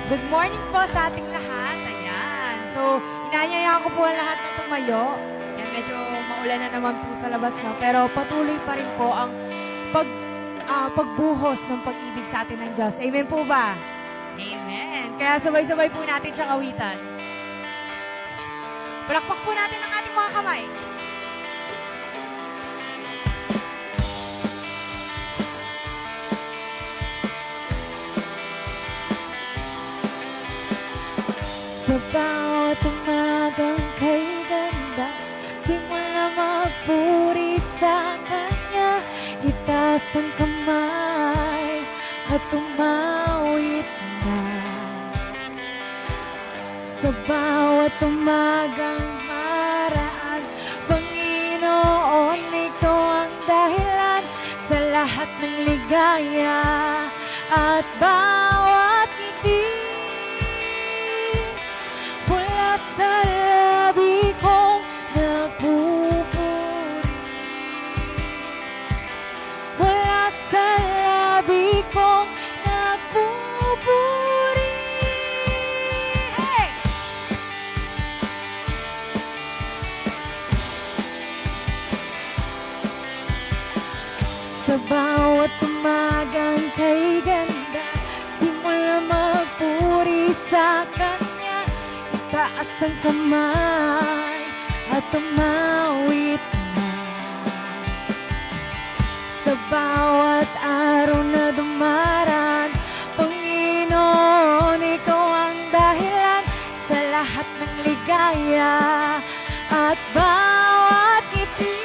Good morning po sa ating lahat. Ayan. So, inanyayaan ko po ang lahat na tumayo. Ayan, medyo maulan na naman po sa labas na. Pero patuloy pa rin po ang pagbuhos ng pag-ibig sa atin ng Diyos. Amen po ba? Amen. Kaya sabay-sabay po natin siyang awitan. Palakpak po natin ang ating mga kamay. Sa bawat umagang kay ganda, simula magpuri sa Kanya, itaas ang kamay at tumawit na. Sa bawat umagang maraan, Panginoon, Ikaw ang dahilan sa lahat ng ligaya at bawat ngiti. Sa labi kong nagpupuri, wala sa labi kong nagpupuri. Hey! Sa bawat umagang kay ganda, simula magpuri sa Kanya, taas ang kamay at tumawit na. Sa bawat araw na dumaraan, Panginoon, Ikaw ang dahilan sa lahat ng ligaya at bawat ngiti.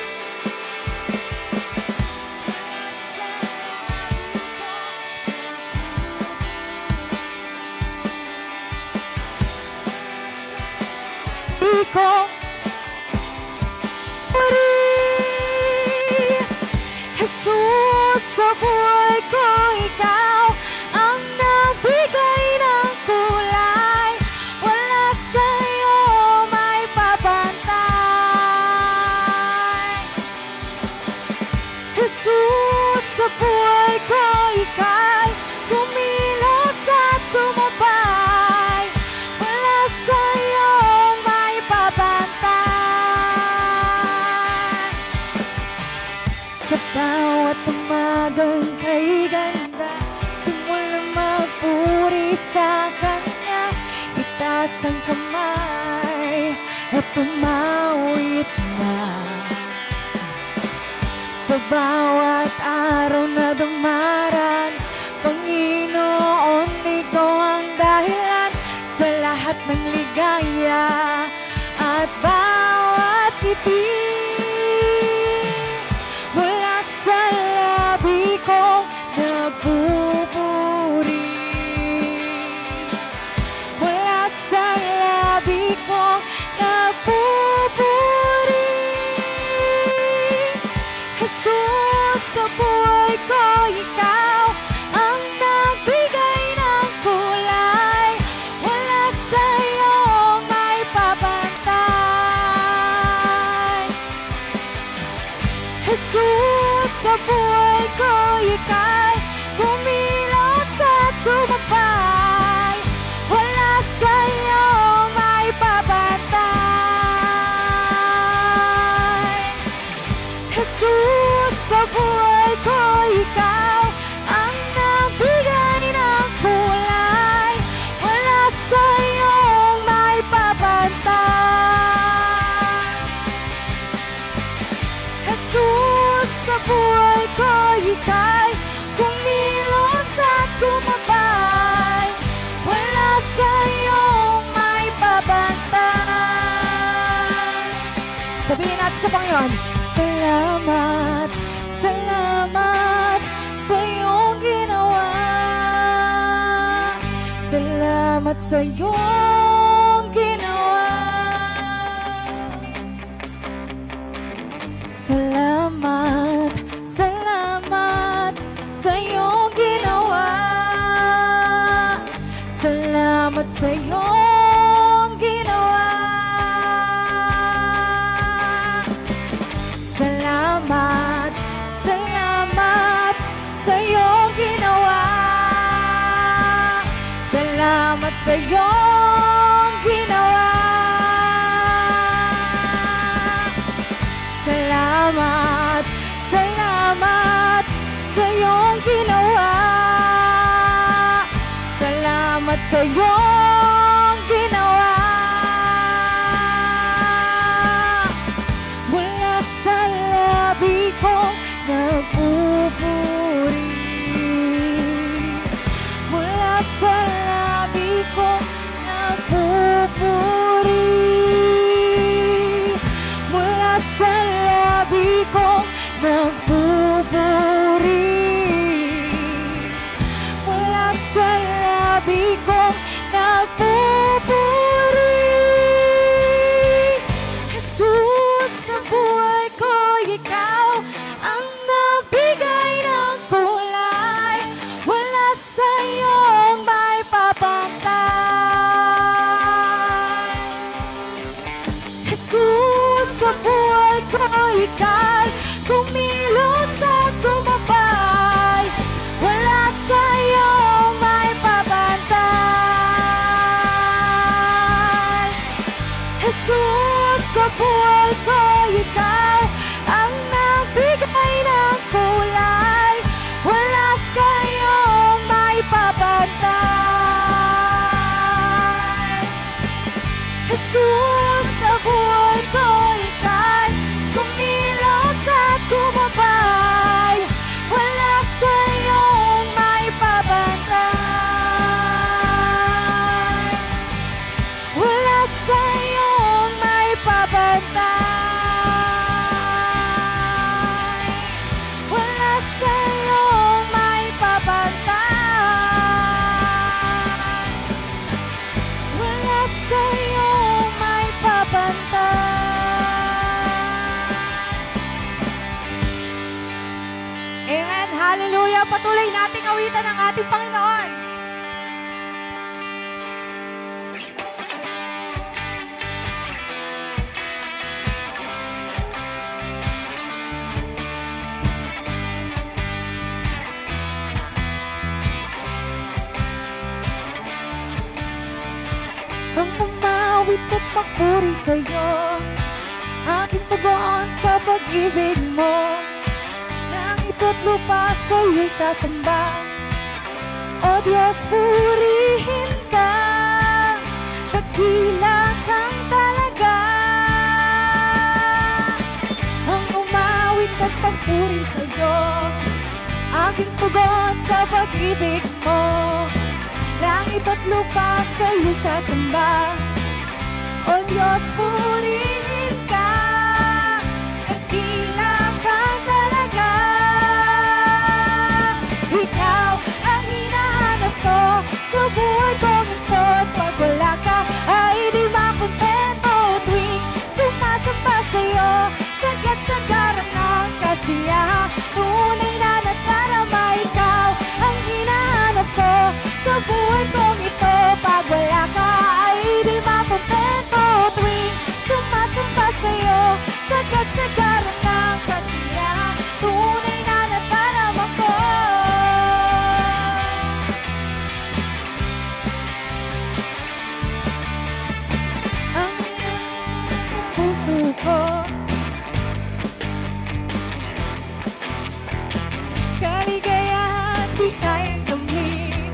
Ko Jesus, sa buhay ko, Ikaw ang nagbigay ng kulay. Wala sa'yo may papantay. Jesus, sa buhay ko, Ika'y kumilos at tumabay. Wala sa'yo sa bawat umagang kay ganda, simula magpuri sa Kanya, itaas ang kamay at tumawit na. Sa bawat araw na dumaraan, Panginoon, Ikaw ang dahilan sa lahat ng ligaya at bawat ngiti. Ko nagpupuri, wala sa labi ko nagpupuri. Jesus, sa buhay ko, Ikaw ang nagbigay ng kulay. Wala sa'yo may papantay. Jesus, sa buhay ko, Ika'y kumilos at tumabay. Wala sa'yo may papantay. Jesus, sa buhay ko, Ikaw ang nagbigay ng kulay. Wala sa'yo may papantay. Jesus, sa buhay ko, Ika'y kumilos at tumabay. Wala sa'yong may babantay. Sabihin natin sa Panginoon, salamat, salamat sa iyong ginawa. Salamat sa iyong ginawa. Salamat, salamat sa iyong ginawa. Salamat sa iyong ginawa. Salamat, salamat sa iyong ginawa. Salamat sa iyong ginawa. Salamat, salamat sa iyong ginawa. Salamat sa iyong ginawa. Mula sa labi ko nagpupuri. Mula sa labi ko nagpupuri. Mula sa labi ko nagpupuri. Mula sa labi ko nagpupuri. Jesus, sa buhay ko ikaw ang nagbigay ng kulay. Wala sa iyong may papantay. Jesus, sa buhay ko ikaw kumilos at tumabay. Wala sa iyong may papantay. Jesus, sa buhay ko ikaw ang nagbigay ng kulay. Wala sa iyong may papantay. Jesus, sa buhay ko ikaw kumilos at tumabay. Wala sa iyong may papantay. Wala sa iyong may papantay. Wala sa iyong may papantay. Wala sa iyong may papantay. Amen. Hallelujah. Patuloy nating awitan ang ating Panginoon. Ang umawit at magpuri sa'yo, aking tugon sa pag-ibig mo. Langit at lupa sa'yo'y sasamba. O Diyos, purihin ka, dakila kang talaga. Ang umawit at magpuri sa'yo, aking tugon sa pag-ibig mo. Langit at lupa sa'yo'y sasamba. O Diyos, purihin ka, dakila kang talaga. Ikaw ang hinahanap ko sa buhay kong ito. At pag wala ka ay di makontento. Tuwing sumasamba sa'yo, sagat-sagaran ng kasiyahan. Tunay na nadarama, ikaw ang hinahanap ko sa buhay kong ito. Pag wala ka ay di makontento. Tuwing sumasamba sa'yo, sagat-sagaran ng kasiyahan. Tunay na nadarama ko. Ang hinahanap ng puso ko, kaligayahan di kayang damhin.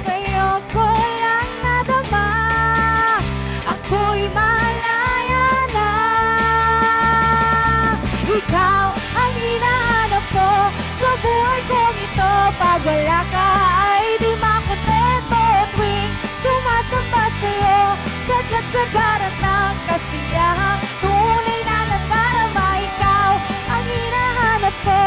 Sa'yo ko lang nadama, ako'y malaya na. Ikaw ang hinahanap ko sa buhay kong ito. Pag wala ka ay di makontento. Tuwing sumasamba sa'yo, sagat-sagaran ng kasiyahan. Tunay na nadarama, ikaw ang hinahanap ko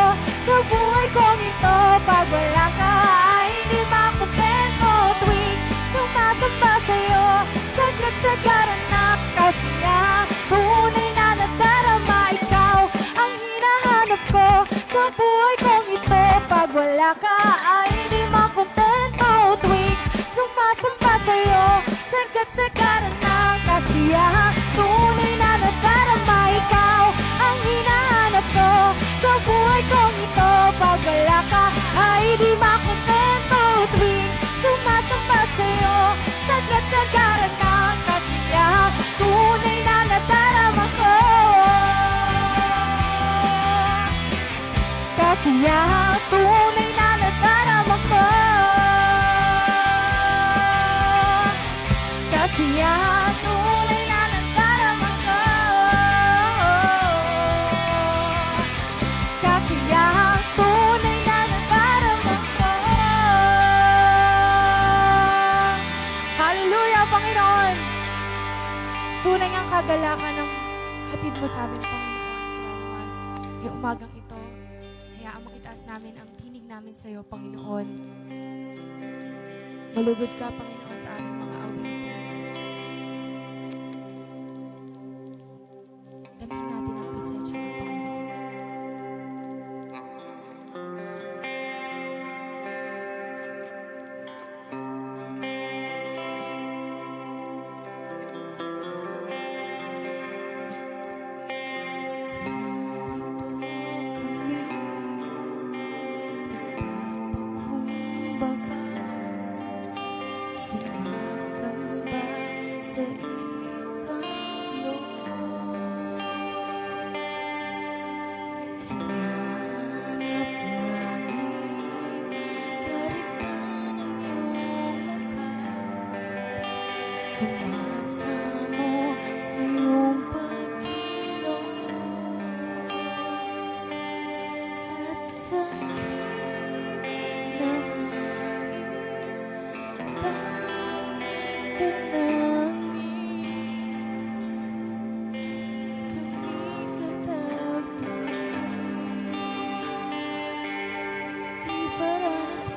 sa buhay kong ito. Pag wala ka ay di makontento. Tuwing sumasamba sa'yo, sagat-sagaran ng kasiyahan. Tunay na nadarama, ikaw ang hinahanap ko sa buhay kong ito. Pag wala ka ay di makontento. Tuwing sumasamba sa'yo, sagat-sagaran ng kasiyahan. ang tunay na nadarama ko. Kasi ang tunay na nadarama ko. Kasi ang tunay na nadarama ko. Hallelujah, Panginoon! Tunay ang kagalakan ng hatid mo sa amin, Panginoon. Kaya naman, yung umagang ito, hayaan makitaas namin ang tinig namin sa iyo, Panginoon. Malugod ka, Panginoon, sa aming mga awitin. Damin natin ang presensya ng Panginoon. Sumasamba sa isang Diyos. Hinahanap namin karigtan ng iyong mukha. Sumasamo sa iyong pagkilos. At sa himig na hangin, ipamalas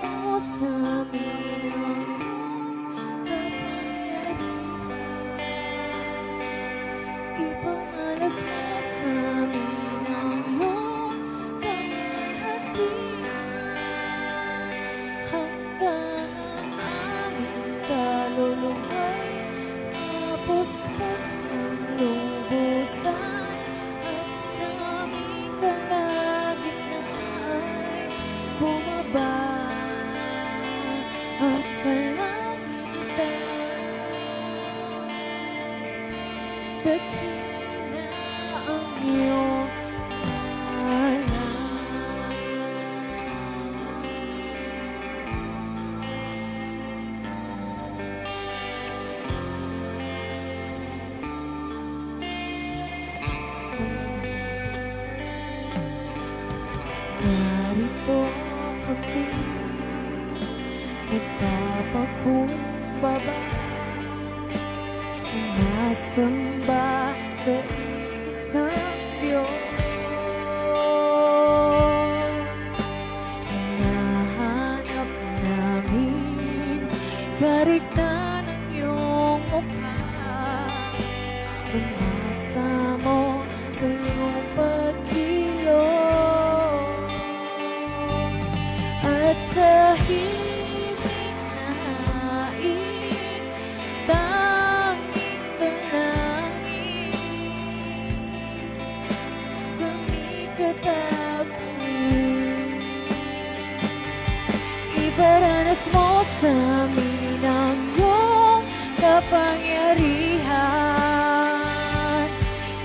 mo sa amin ang iyong kalahatian, hanggang ang aming kaluluwa'y mapuspas ng lubusan, at sa aming kalagitnaan bumaba ang kalangitan. Dakila ang iyong ngalan. Narito kami, nagpapakumbaba, sumasamba sa isang Diyos. Hinahanap namin karigtan ng iyong mukha. Sumasamo sa iyong pagkilos. At sa himig na hain, tanging dalangin, kami katapuin. Iparanas mo sa amin ang iyong kapangyarihan.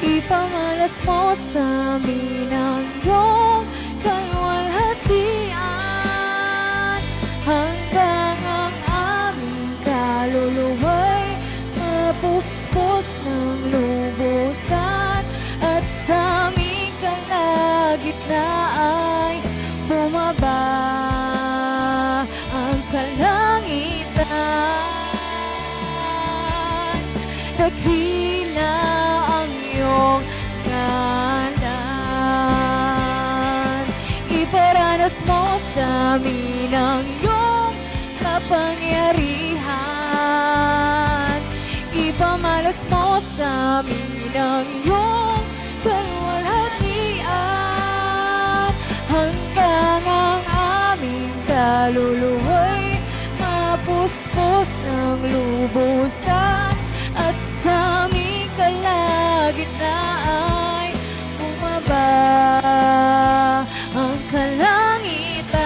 Ipamalas mo sa amin ang iyong kaluwalhatian, hanggang ang aming kaluluwa'y mapuspos ng lubusan, at sa aming kalagitnaan bumaba ang kalangitan. Dakila ang iyong ngalan. Iparanas mo sa amin ang iyong kapangyarihan. Ipamalas mo sa amin ang iyong kaluwalhatian, hanggang ang aming kaluluwa'y mapuspos ng lubusan, at sa aming kalagitnaan bumaba ang kalangitan.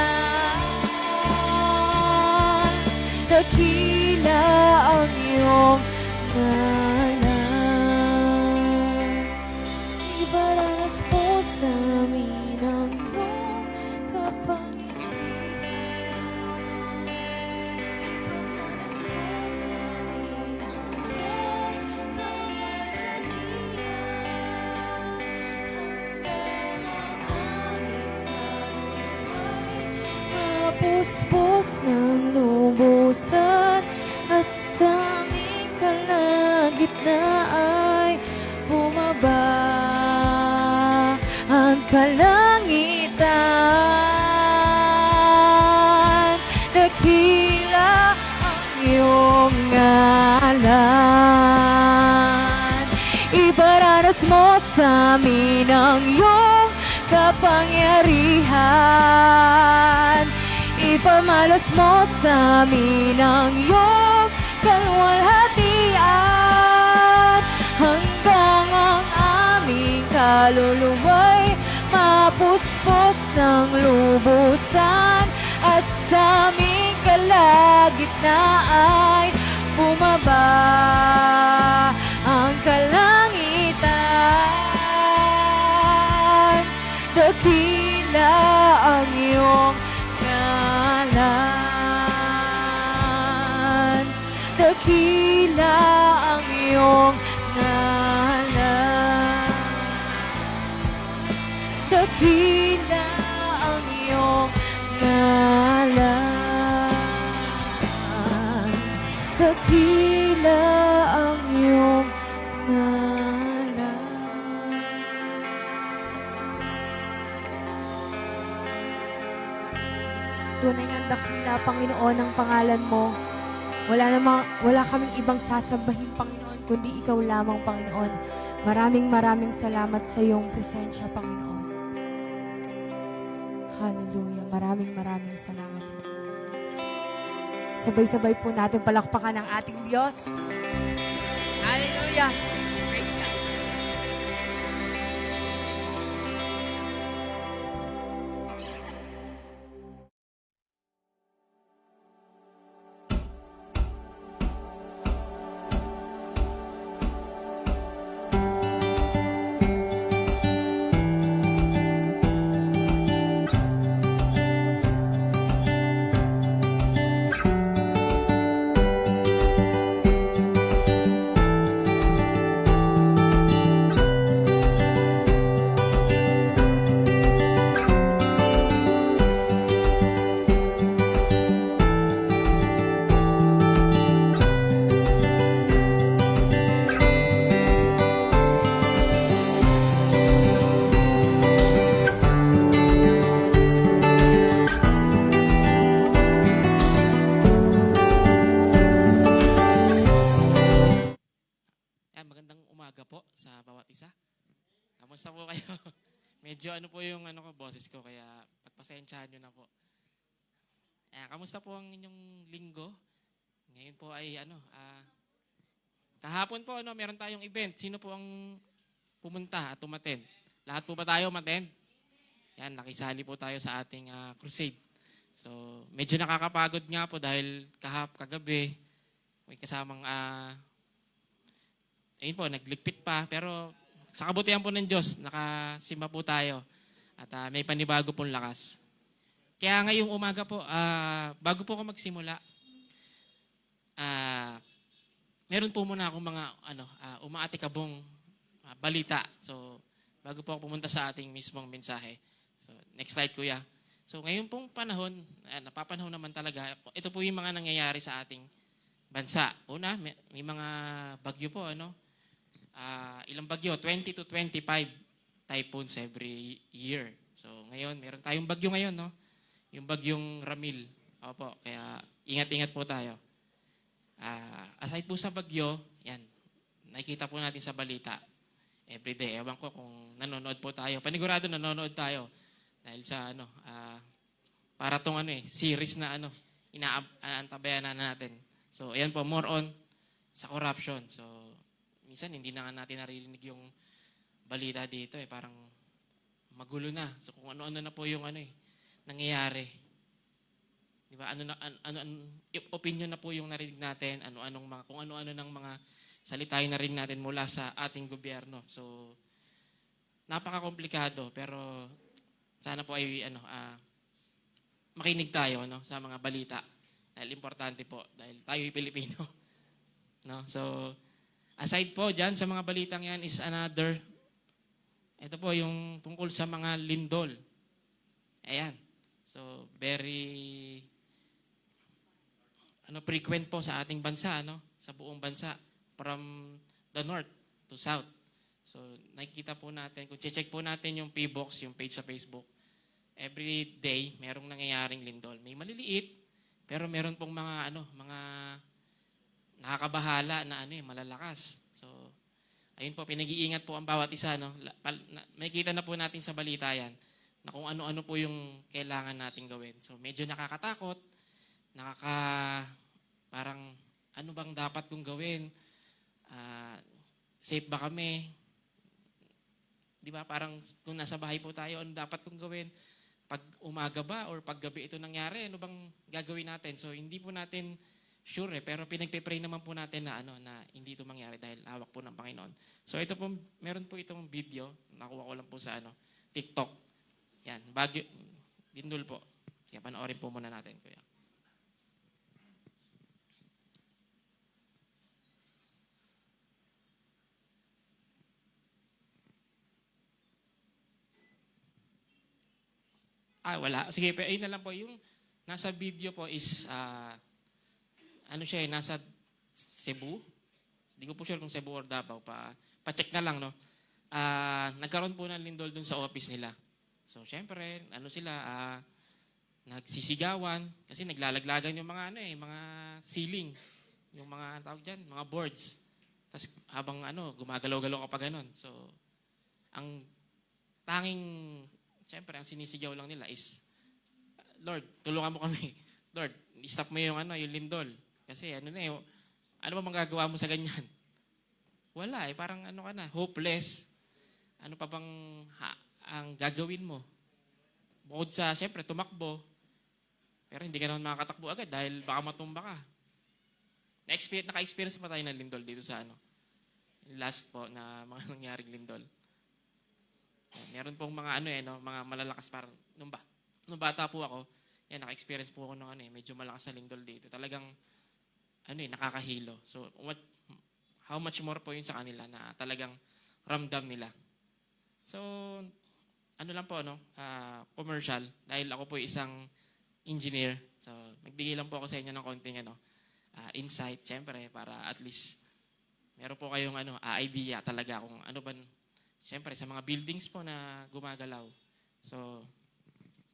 Dakila ang iyong ngalan. Ibaranas po sa amin ang iyong gitna ay bumaba ang kalangitan. Dakila ang iyong ngalan. Iparanas mo sa amin ang iyong kapangyarihan. Ipamalas mo sa amin ang iyong kaluwalhatian. Hanggang ang aming kaluluwa'y mapuspos ng lubusan. At sa aming kalagitnaan bumaba ang kalangitan. Dakila ang iyong ngalan. Dakila ang iyong ngalan. Dakila ang iyong ngalan. Dakila ang iyong ngalan. Tunay ngang dakila, Panginoon, ang pangalan mo. Wala kaming ibang sasambahin, Panginoon, kundi ikaw lamang, Panginoon. Maraming salamat sa iyong presensya, Panginoon. Hallelujah. Maraming salamat po. Sabay-sabay po natin palakpakan ang ating Diyos. Hallelujah. Praise God. Kamusta po kayo? Medyo po yung boses ko, kaya pagpasensyahan nyo na po. Kamusta po ang inyong linggo? Ngayon po ay kahapon po meron tayong event. Sino po ang pumunta at umattend? Lahat po ba tayo umattend? Yan, nakisali po tayo sa ating crusade. So, medyo nakakapagod nga po dahil kagabi may kasamang ayun po, nagligpit pa, pero sa kabutihan po ng Diyos, nakasimba po tayo at may panibago pong lakas. Kaya ngayong umaga po, bago po ako magsimula, meron po muna akong mga umaatikabong balita. So, bago po ako pumunta sa ating mismong mensahe. So, next slide, Kuya. So, ngayon pong panahon, napapanahon naman talaga, ito po yung mga nangyayari sa ating bansa. Una, may mga bagyo po, ilang bagyo? 20 to 25 typhoons every year. So, ngayon, meron tayong bagyo ngayon, no? Yung bagyong Ramil. Opo, kaya ingat-ingat po tayo. Aside po sa bagyo, yan, nakikita po natin sa balita everyday. Ewan ko kung nanonood po tayo. Panigurado nanonood tayo. Dahil sa para tong series na inaantabayan na natin. So, ayan po, more on sa corruption. So, minsan hindi na natin naririnig yung balita dito parang magulo na. So kung ano-ano na po yung nangyayari. Di ba? Opinion na po yung narinig natin, kung ano-ano ng mga salita yung narinig natin mula sa ating gobyerno. So napaka-komplikado, pero sana po ay makinig tayo sa mga balita. Dahil importante po, dahil tayo ay Pilipino. No? So aside po dyan sa mga balitang yan is another, ito po yung tungkol sa mga lindol. Ayan. So, very frequent po sa ating bansa, sa buong bansa. From the north to south. So, nakikita po natin, kung check po natin yung P-Box, yung page sa Facebook, every day, merong nangyayaring lindol. May maliliit, pero meron pong mga nakakabahala na malalakas. So, ayun po, pinag-iingat po ang bawat isa. No? May kita na po natin sa balita yan na kung ano-ano po yung kailangan natin gawin. So, medyo nakakatakot, parang ano bang dapat kong gawin? Safe ba kami? Di ba? Parang kung nasa bahay po tayo, ano dapat kong gawin? Pag umaga ba or pag gabi ito nangyari, ano bang gagawin natin? So, hindi po natin sure pero pinagpe-pray naman po natin na na hindi ito mangyari dahil hawak po ng Panginoon. So, ito po, meron po itong video, nakuha ko lang po sa TikTok. Yan, Baguio, Lindol po. Kaya panoorin po muna natin, kuya. Wala. Sige, pero ayun na lang po. Yung nasa video po is, nasa Cebu. Hindi ko po sure kung Cebu or Davao. Pa-check na lang, no? Nagkaroon po ng lindol dun sa office nila. So, syempre, nagsisigawan. Kasi naglalaglagan yung mga ceiling. Yung mga, tawag dyan, mga boards. Tapos, habang gumagalaw-galaw ka pa ganun. So, ang tanging siyempre, ang sinisigaw lang nila is, Lord, tulungan mo kami. Lord, stop mo yung lindol. Kasi ano ba magagawa mo sa ganyan? Wala parang ka na, hopeless. Ano pa bang ang gagawin mo? Bukod sa, siyempre, tumakbo. Pero hindi ka naman makakatakbo agad dahil baka matumba ka. Naka-experience pa tayo ng lindol dito sa last po na mga nangyaring lindol. Meron pong mga mga malalakas parang nung bata po ako, naka-experience po ako ng medyo malakas na lindol dito. Talagang nakakahilo. So how much more po yun sa kanila na talagang ramdam nila. So lang po commercial dahil ako po isang engineer. So magbigay lang po ako sa inyo ng konting insight syempre para at least meron po kayong idea talaga kung ano ba siyempre, sa mga buildings po na gumagalaw. So,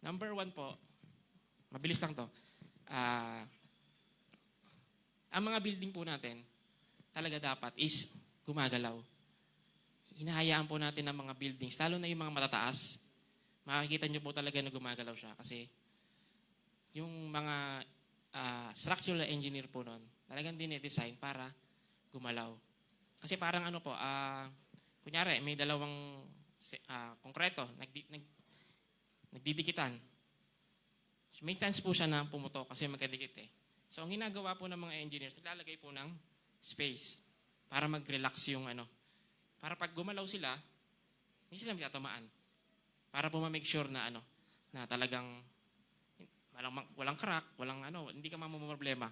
number 1 po, mabilis lang to. Ang mga building po natin, talaga dapat is gumagalaw. Hinahayaan po natin ang mga buildings, lalo na yung mga matataas. Makikita nyo po talaga na gumagalaw siya kasi yung mga structural engineer po nun, talagang dine-design para gumalaw. Kasi parang kunyari, may dalawang konkreto, nagdidikitan. May chance po siya na pumutok kasi magkadikit So, ang ginagawa po ng mga engineers, naglalagay po ng space para mag-relax yung para pag gumalaw sila, hindi sila magtatamaan. Para po ma-make sure na na talagang walang crack, hindi ka mamumroblema.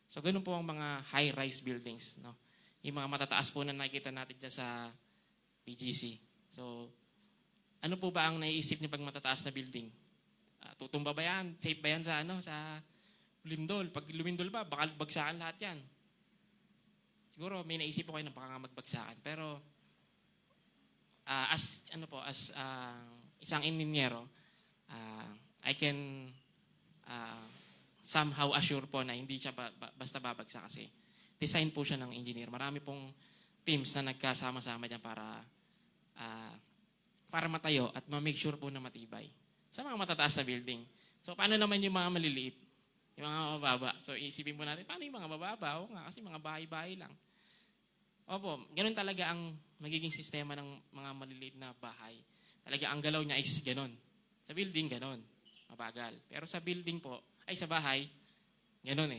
So, ganun po ang mga high-rise buildings, no? Yung mga matataas po na nakikita natin dyan sa PGC. So, ano po ba ang naiisip niyo pag matataas na building? Tutumba ba yan? Safe ba yan sa lindol? Pag lumindol ba, baka bagsakan lahat yan. Siguro may naisip po kayo na baka nga magbagsakan. Pero, as isang inhinyero, I can somehow assure po na hindi siya basta babagsak kasi design po siya ng engineer. Marami pong teams na nagkasama-sama dyan para matayo at ma-make sure po na matibay sa mga matataas na building. So, paano naman yung mga maliliit? Yung mga mababa. So, isipin po natin, paano yung mga mababa? O nga, kasi mga bahay-bahay lang. Opo, ganun talaga ang magiging sistema ng mga maliliit na bahay. Talaga, ang galaw niya is ganun. Sa building, ganun. Mabagal. Pero sa building po, sa bahay, ganun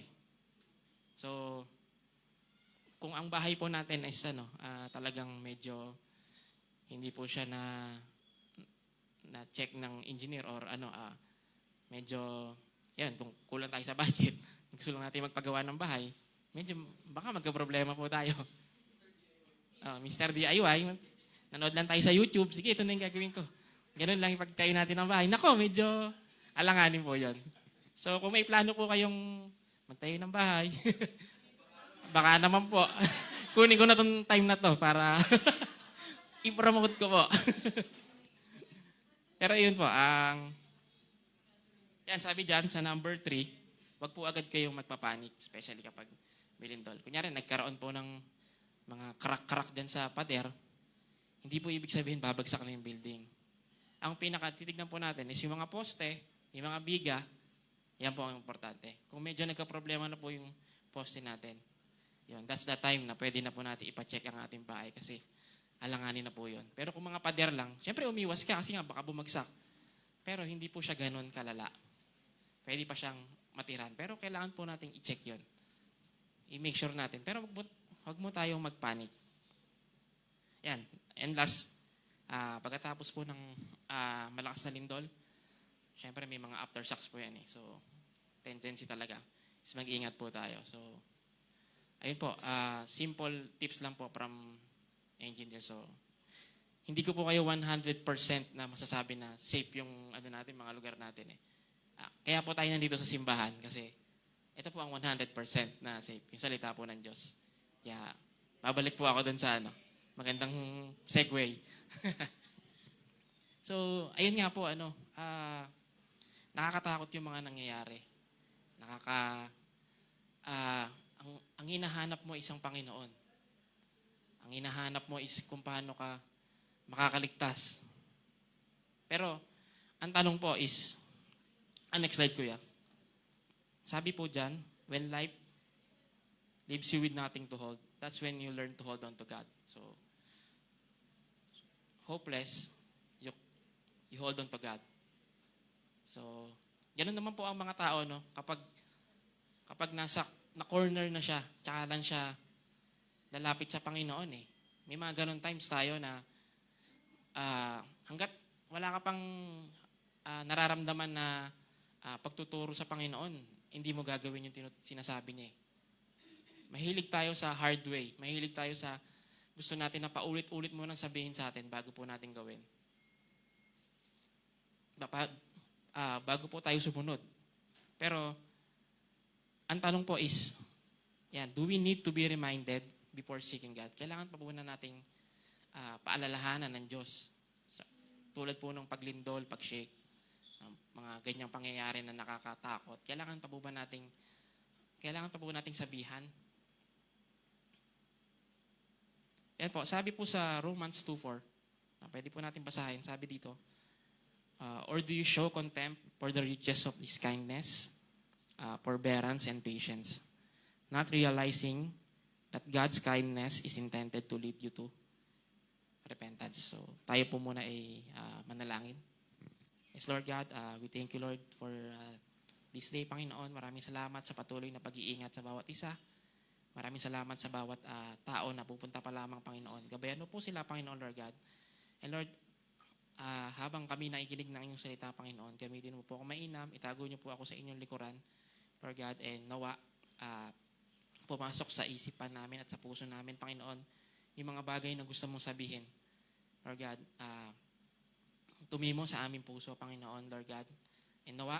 So, kung ang bahay po natin is talagang medyo hindi po siya na check ng engineer or medyo kung kulang tayo sa budget, gusto lang natin magpagawa ng bahay, medyo baka magka-problema po tayo. Mr. DIY, nanood lang tayo sa YouTube, sige, ito na yung gagawin ko. Ganun lang yung pagtayo natin ng bahay. Nako, medyo alanganin po yon. So, kung may plano po kayong magtayo ng bahay, baka naman po, Kunin ko na tong time na to para i-promote ko po. Pero yun po, yan sabi dyan sa number 3, wag po agad kayong magpapanik, especially kapag bilindol. Kunyari, nagkaroon po ng mga crack-crack dyan sa pader, hindi po ibig sabihin babagsak na yung building. Ang pinaka-titignan po natin is yung mga poste, yung mga biga, yan po ang importante. Kung medyo nagka-problema na po yung poste natin, yun, that's the time na pwede na po natin ipacheck ang ating bahay kasi alanganin na po yun. Pero kung mga pader lang, syempre umiwas ka kasi nga baka bumagsak. Pero hindi po siya ganun kalala. Pwede pa siyang matiran. Pero kailangan po nating i-check yun. I-make sure natin. Pero wag mo tayong magpanik. Yan. And last, pagkatapos po ng malakas na lindol, syempre may mga aftershocks po yan eh. So, tendency talaga is mag-iingat po tayo. So, ayun po, simple tips lang po from engineer. So, hindi ko po kayo 100% na masasabi na safe yung natin, mga lugar natin eh. Kaya po tayo nandito sa simbahan kasi ito po ang 100% na safe. Yung salita po ng Diyos. Kaya, babalik po ako dun sa magandang segue. So, ayun nga po, nakakatakot yung mga nangyayari. Ang hinahanap mo isang Panginoon. Ang hinahanap mo is kung paano ka makakaligtas. Pero, ang tanong po is, next slide kuya. Sabi po dyan, when life leaves you with nothing to hold, that's when you learn to hold on to God. So, hopeless, you hold on to God. So, ganun naman po ang mga tao, no? Kapag na-corner na siya, tsaka lang siya lalapit sa Panginoon eh. May mga ganun times tayo na hanggat wala ka pang nararamdaman na pagtuturo sa Panginoon, hindi mo gagawin yung sinasabi niya eh. Mahilig tayo sa hard way. Mahilig tayo sa gusto natin na paulit-ulit mo nang sabihin sa atin bago po natin gawin. Bago po tayo sumunod. Pero, ang tanong po is, do we need to be reminded before seeking God? Kailangan pa po na nating paalalahanan ng Diyos. Tulad po ng paglindol, pag-shake, mga ganyang pangyayari na nakakatakot. Kailangan pa po nating sabihan? Yan po, sabi po sa Romans 2:4, pwede po natin basahin, sabi dito, or do you show contempt for the riches of His kindness, forbearance, and patience, not realizing that God's kindness is intended to lead you to repentance. So, tayo po muna ay manalangin. Yes, Lord God, we thank you, Lord, for this day, Panginoon. Maraming salamat sa patuloy na pag-iingat sa bawat isa. Maraming salamat sa bawat tao na pupunta pa lamang, Panginoon. Gabayan mo po sila, Panginoon, Lord God. And Lord, habang kami nakikinig ng inyong salita, Panginoon, gamitin mo po ako mainam, itago niyo po ako sa inyong likuran, Lord God, and nawa, pumasok sa isipan namin at sa puso namin, Panginoon, yung mga bagay na gusto mong sabihin. Lord God, tumimo sa aming puso, Panginoon, Lord God. And nawa,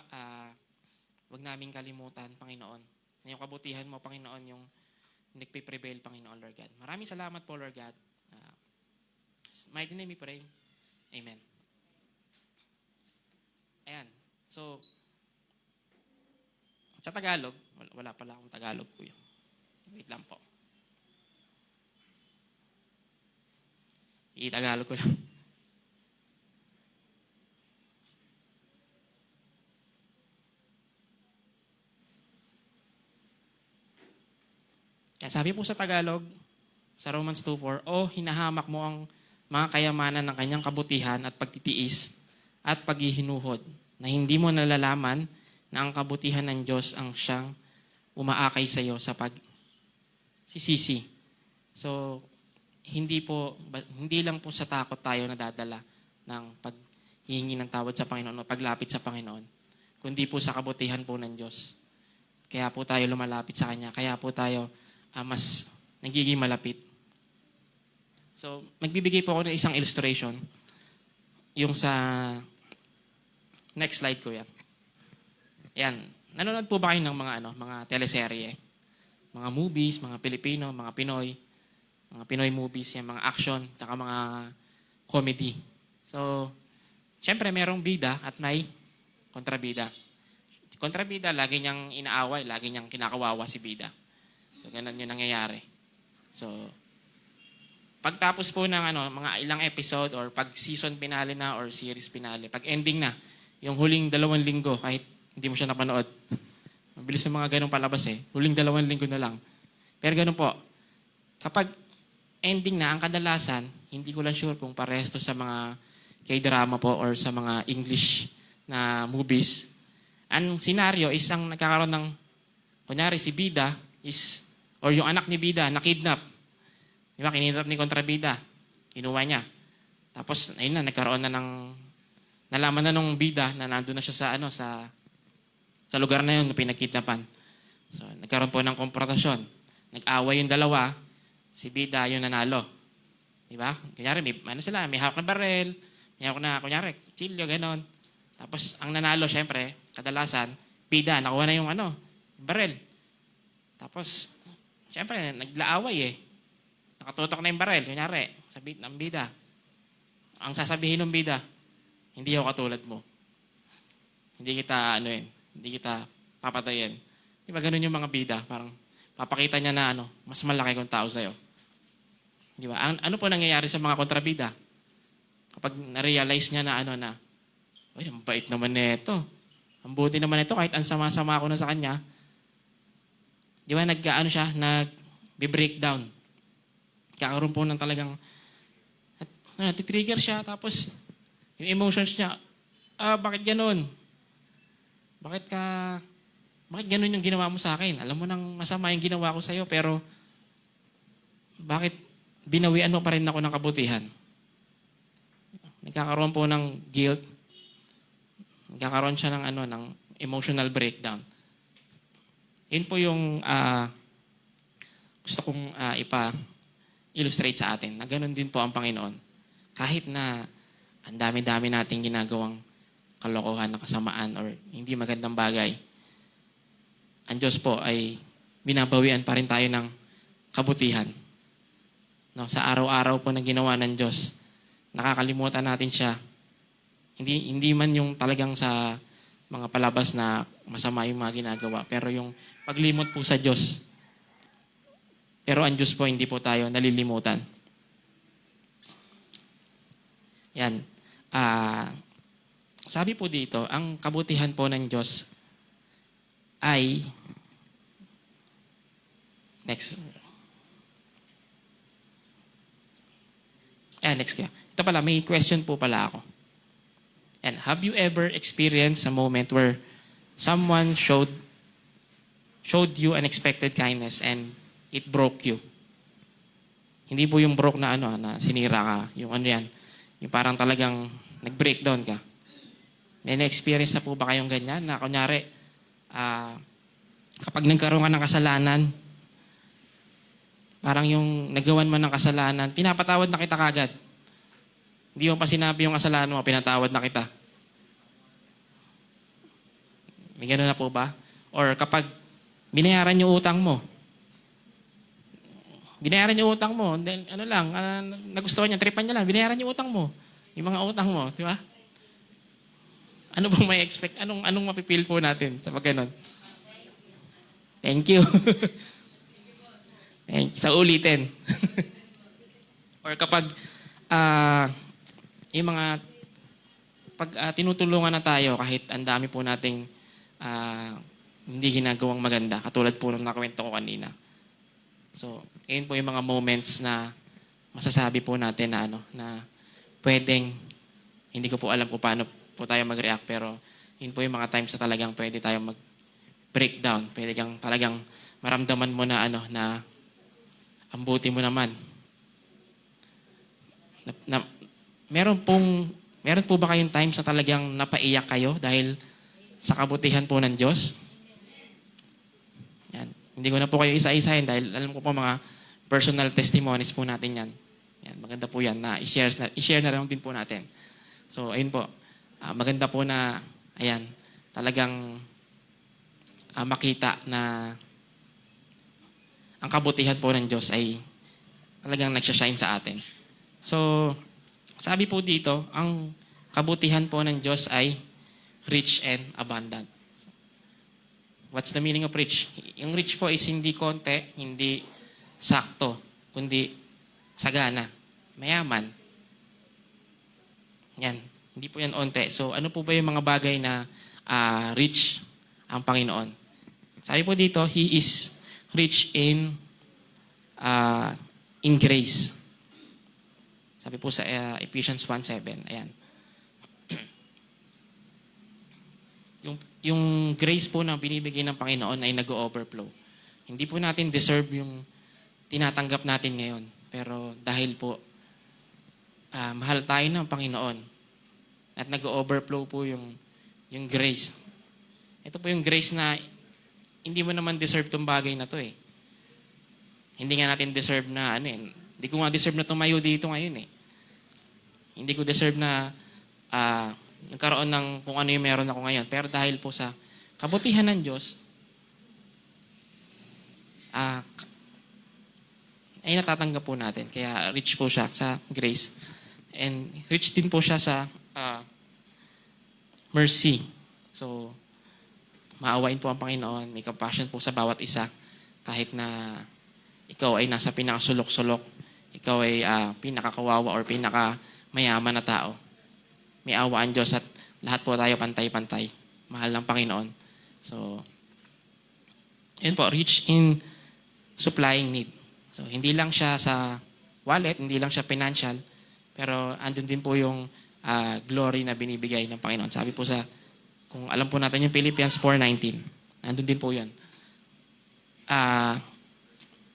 wag namin kalimutan, Panginoon, na yung kabutihan mo, Panginoon, yung nagpiprevail, Panginoon, Lord God. Maraming salamat po, Lord God. Mighty name we pray. Amen. Ayan. So, sa Tagalog, wala pala akong Tagalog, kuya. Wait lang po. I-Tagalog ko lang. Yan, sabi po sa Tagalog, sa Romans 2:4, hinahamak mo ang mga kayamanan ng kanyang kabutihan at pagtitiis at paghihinuhod na hindi mo nalalaman na ang kabutihan ng Diyos ang siyang umaakay sa iyo sa pagsisisi. So, hindi lang po sa takot tayo nadadala ng paghihingi ng tawad sa Panginoon o paglapit sa Panginoon, kundi po sa kabutihan po ng Diyos. Kaya po tayo lumalapit sa Kanya. Kaya po tayo mas nagiging malapit. So, magbibigay po ako ng isang illustration. Yung sa next slide ko yan. Yan. Nanonood po ba kayo ng mga teleserye? Mga movies, mga Pilipino, mga Pinoy. mga Pinoy movies, yung mga action, tsaka mga comedy. So, syempre merong bida at may kontrabida. Kontrabida, lagi niyang inaaway, lagi niyang kinakawawa si bida. So, ganun yung nangyayari. So, pagtapos po ng mga ilang episode or pag season finale na or series finale, pag ending na, yung huling 2 linggo, kahit hindi mo siya napanood, mabilis ng mga ganun palabas huling 2 linggo na lang. Pero ganun po, kapag ending na, ang kadalasan, hindi ko lang sure kung parehas to sa mga K-drama po or sa mga English na movies. Ang senaryo is ang nagkakaroon ng, kunyari si bida is, or yung anak ni bida na-kidnap. Di ba, kinidnap ni kontrabida. Kinuha niya. Tapos, ayun na, nagkaroon na ng, nalaman na nung bida na nandun na siya sa lugar na yun na pinagkidnapan. So, nagkaroon po ng konfrontasyon. Nag-away yung dalawa, si bida yung nanalo. Di ba? Kunyari, may hawak na barel, may hawak na, kunyari, kutsilyo, ganon. Tapos, ang nanalo, syempre, kadalasan, bida, nakuha na yung barel. Tapos, syempre, naglaaway Nakatutok na yung barel, kunyari, sa ng bida. Ang sasabihin ng bida, hindi ako katulad mo. Hindi kita, hindi kita papatayin. Di ba ganun yung mga bida? Parang papakita niya na mas malaki kong tao sa'yo. Di ba? Ano po nangyayari sa mga kontrabida? Kapag na-realize niya na ay, ang bait naman nito. Ang buti naman nito, kahit ang sama-sama ako na sa kanya. Di ba, nag-breakdown. Kakaroon po ng talagang natitrigger siya. Tapos, yung emotions niya, bakit ganun? Bakit ganun yung ginawa mo sa akin? Alam mo nang masama yung ginawa ko sa'yo, pero bakit binawian mo pa rin ako ng kabutihan? Nagkakaroon po ng guilt. Nagkakaroon siya ng emotional breakdown. Yun po yung gusto kong illustrate sa atin na ganun din po ang Panginoon. Kahit na ang dami-dami nating ginagawang kalokohan na kasamaan or hindi magandang bagay, ang Diyos po ay binabawian pa rin tayo ng kabutihan. No, sa araw-araw po na ginawa ng Diyos, nakakalimutan natin siya. Hindi man yung talagang sa mga palabas na masama yung mga ginagawa, pero yung paglimot po sa Diyos. Pero ang Diyos po, hindi po tayo nalilimutan. Yan. Sabi po dito, ang kabutihan po ng Diyos ay, next. Next kaya. Ito pala, may question po pala ako. And have you ever experienced a moment where someone showed you unexpected kindness and it broke you? Hindi po yung broke na na sinira ka. Yung yan. Yung parang talagang nag-breakdown ka. May na-experience na po ba kayong ganyan? Na kunyari, kapag nagkaroon ka ng kasalanan, parang yung nagawan mo ng kasalanan, pinapatawad na kita kagad. Hindi mo pa sinabi yung kasalanan mo, pinatawad na kita. May gano'n na po ba? Or kapag binayaran yung utang mo, then nagustuhan niya, tripan niya lang, binayaran yung utang mo. Yung mga utang mo, di ba? Ano bang may expect? Anong mapipil po natin sa pag ganun? Thank you. Sa ulitin. Or kapag yung mga pag tinutulungan na tayo kahit ang dami po nating hindi ginagawang maganda, katulad po ng nakwento ko kanina. So, ayun po yung mga moments na masasabi po natin na pwedeng, hindi ko po alam kung paano po tayo mag-react, pero yun po yung mga times na talagang pwede tayo mag-breakdown. Pwede kang talagang maramdaman mo na na ang buti mo naman. Meron po ba kayong times na talagang napaiyak kayo dahil sa kabutihan po ng Diyos? Yan. Hindi ko na po kayo isa-isahin dahil alam ko po mga personal testimonies po natin yan. Yan. Maganda po yan na i-share na rin din po natin. So, ayun po. Maganda po na, talagang makita na ang kabutihan po ng Diyos ay talagang nagsashine sa atin. So, sabi po dito, ang kabutihan po ng Diyos ay rich and abundant. What's the meaning of rich? Yung rich po is hindi konti, hindi sakto, kundi sagana, mayaman. Yan, hindi po yan onte. So ano po ba yung mga bagay na rich ang Panginoon? Sabi po dito, He is rich in grace. Sabi po sa Ephesians 1:7. Ayan. Yung grace po na binibigay ng Panginoon ay nag-overflow. Hindi po natin deserve yung tinatanggap natin ngayon. Pero dahil po mahal tayo ng Panginoon at nag-overflow po yung grace. Ito po yung grace na hindi mo naman deserve tong bagay na to eh. Hindi nga natin deserve na hindi ko nga deserve na tumayo dito ngayon eh. Hindi ko deserve na nagkaroon ng kung ano yung meron ako ngayon. Pero dahil po sa kabutihan ng Diyos, ay natatanggap po natin. Kaya rich po siya sa grace. And rich din po siya sa mercy. So, maawain po ang Panginoon. May compassion po sa bawat isa. Kahit na ikaw ay nasa pinakasulok-sulok. Ikaw ay pinakakawawa or pinakamayaman na tao. May awa ang Diyos at lahat po tayo pantay-pantay. Mahal ng Panginoon. So, yun po, rich in supplying need. So, hindi lang siya sa wallet, hindi lang siya financial, pero andun din po yung glory na binibigay ng Panginoon. Sabi po sa, kung alam po natin yung Philippians 4:19, andun din po yun.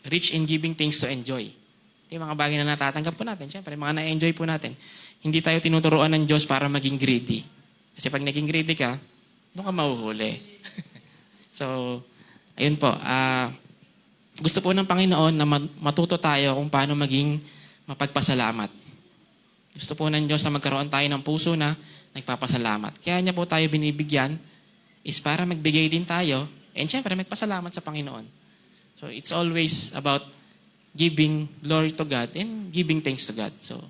Rich in giving things to enjoy. Ito yung mga bagay na natatanggap po natin. Siyempre, mga na-enjoy po natin. Hindi tayo tinuturuan ng Diyos para maging greedy. Kasi pag naging greedy ka, doon ka mahuhuli. So, ayun po. Gusto po ng Panginoon na matuto tayo kung paano maging mapagpasalamat. Gusto po ng Diyos na magkaroon tayo ng puso na nagpapasalamat. Kaya niya po tayo binibigyan is para magbigay din tayo and syempre magpasalamat sa Panginoon. So, it's always about giving glory to God and giving thanks to God. So,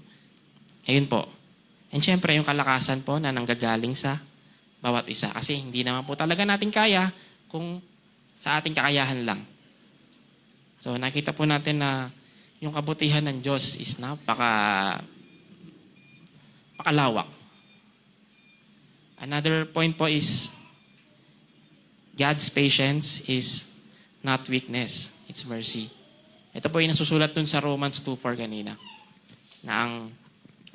ayun po. And syempre, yung kalakasan po na nanggagaling sa bawat isa. Kasi hindi naman po talaga natin kaya kung sa ating kakayahan lang. So, nakita po natin na yung kabutihan ng Diyos is pakalawak. Another point po is God's patience is not weakness. It's mercy. Ito po yung nasusulat dun sa Romans 2:4 kanina. Na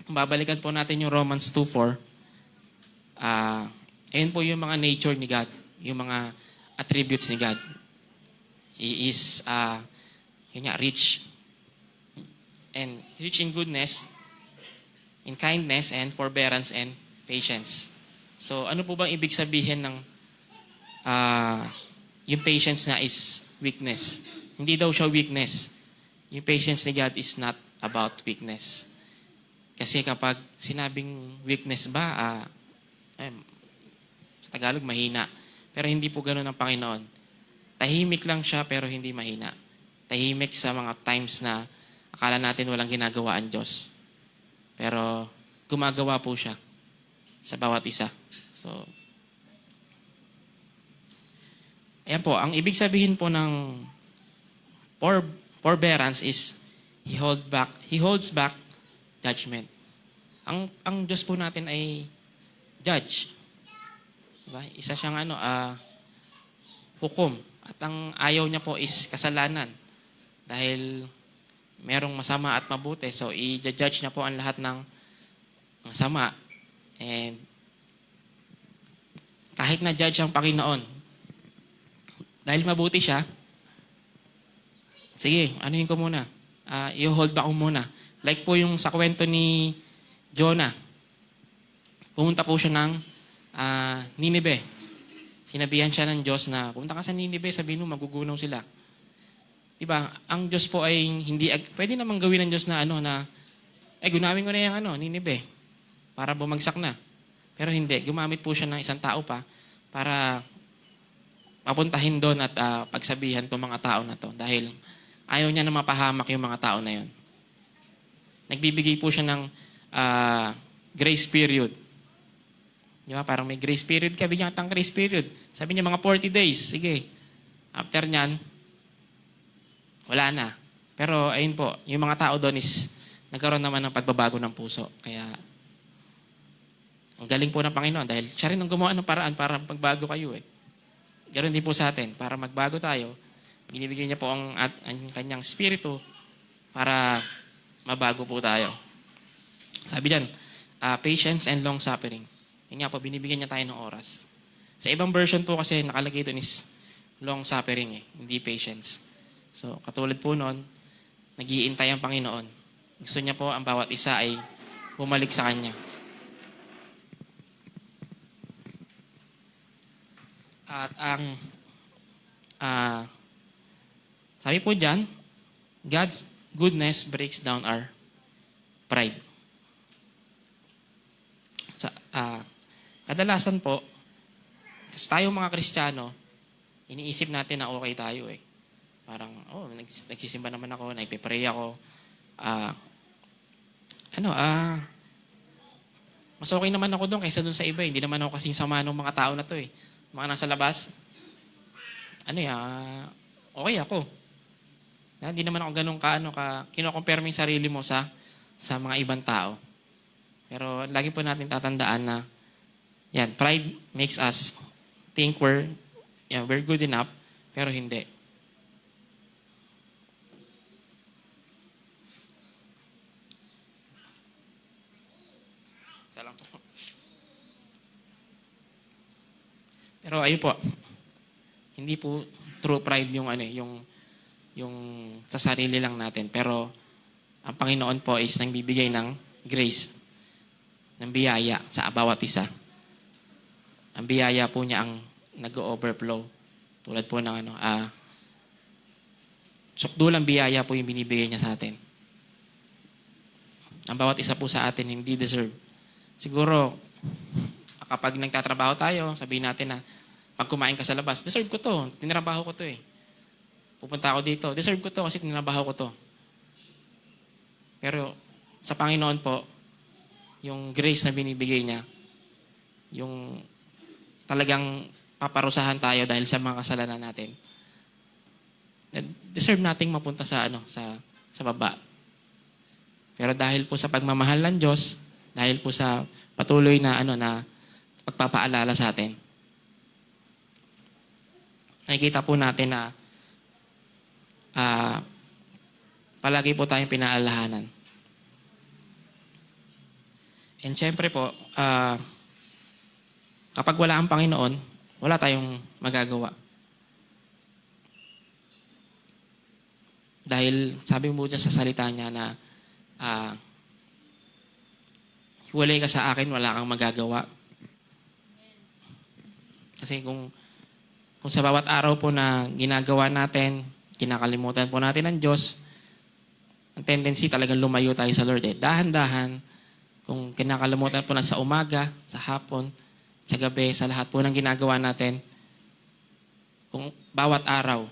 kung babalikan po natin yung Romans 2:4, ayun po yung mga nature ni God, yung mga attributes ni God. He is rich in goodness, in kindness, and forbearance, and patience. So, ano po bang ibig sabihin ng yung patience na is weakness? Hindi daw siya weakness. Yung patience ni God is not about weakness. Kasi kapag sinabing weakness ba, sa Tagalog, mahina. Pero hindi po ganoon ang Panginoon. Tahimik lang siya pero hindi mahina. Tahimik sa mga times na akala natin walang ginagawa ang Diyos. Pero gumagawa po siya sa bawat isa. So, ayan po, ang ibig sabihin po ng forbearance is He holds back judgment. Ang Diyos po natin ay judge. Diba? Isa siyang hukom. At ang ayaw niya po is kasalanan. Dahil merong masama at mabuti. So, i-judge niya po ang lahat ng masama. And kahit na judge ang Panginoon, dahil mabuti siya, sige, anuhin ko muna. I-hold back ko muna. Like po yung sa kwento ni Jonah. Pumunta po siya ng Nineveh. Sinabihan siya ng Diyos na, pumunta ka sa Nineveh, sabihin mo, magugunaw sila. Diba? Ang Diyos po ay hindi, pwede namang gawin ng Diyos na gunawin ko na yung Nineveh, para bumagsak na. Pero hindi, gumamit po siya ng isang tao pa, para papuntahin doon at pagsabihan itong mga tao na to. Dahil ayaw niya na mapahamak yung mga tao na yun. nagbibigay po siya ng grace period. Di ba? Parang may grace period ka, bigyan kitang grace period. Sabi niya mga 40 days. Sige. After nyan, wala na. Pero ayun po, yung mga tao doon is nagkaroon naman ng pagbabago ng puso. Kaya ang galing po ng Panginoon dahil siya rin ang gumawa ng paraan para magbago kayo eh. Ganoon din po sa atin. Para magbago tayo, binibigyan niya po ang kanyang spirito para mabago po tayo. Sabi diyan, patience and long suffering. Yun nga po, binibigyan niya tayo ng oras. Sa ibang version po kasi nakalagay doon is long suffering eh, hindi patience. So, katulad po noon, nag-iintay ang Panginoon. Gusto niya po ang bawat isa ay bumalik sa Kanya. At ang sabi po dyan, God's goodness breaks down our pride. Kadalasan po, kasi tayong mga Kristiyano, iniisip natin na okay tayo eh. Parang, nagsisimba naman ako, nagpipray ako. Mas okay naman ako doon kaysa doon sa iba. Hindi naman ako kasing sama ng mga tao na to eh. Mga nasa labas, okay ako. Hindi naman ako ganun kino-compare mo yung sarili mo sa mga ibang tao. Pero lagi po natin tatandaan na yan, pride makes us think we're good enough, pero hindi. Pero ayun po, hindi po true pride yung sa sarili lang natin. Pero ang Panginoon po is nagbibigay ng grace, ng biyaya sa bawat isa. Ang biyaya po niya ang nag-overflow. Tulad po ng sukdulang biyaya po yung binibigay niya sa atin. Ang bawat isa po sa atin hindi deserve. Siguro, kapag nagtatrabaho tayo, sabihin natin na pag kumain ka sa labas, deserve ko to. Tinrabaho ko to eh. Pupunta ako dito, deserve ko to kasi tinrabaho ko to. Pero sa Panginoon po, yung grace na binibigay niya, yung talagang paparusahan tayo dahil sa mga kasalanan natin. Deserve nating mapunta sa baba. Pero dahil po sa pagmamahal ng Diyos, dahil po sa patuloy na pagpapaalala sa atin, nakikita po natin na palagi po tayong pinaalalahanan. And syempre po, kapag wala ang Panginoon, wala tayong magagawa. Dahil sabi mo dyan sa salita niya na hiwalay ka sa akin, wala kang magagawa. Kasi kung sa bawat araw po na ginagawa natin, kinakalimutan po natin ng Diyos, ang tendency talagang lumayo tayo sa Lord. Dahan-dahan, kung kinakalimutan po na sa umaga, sa hapon, sa gabi, sa lahat po ng ginagawa natin, kung bawat araw,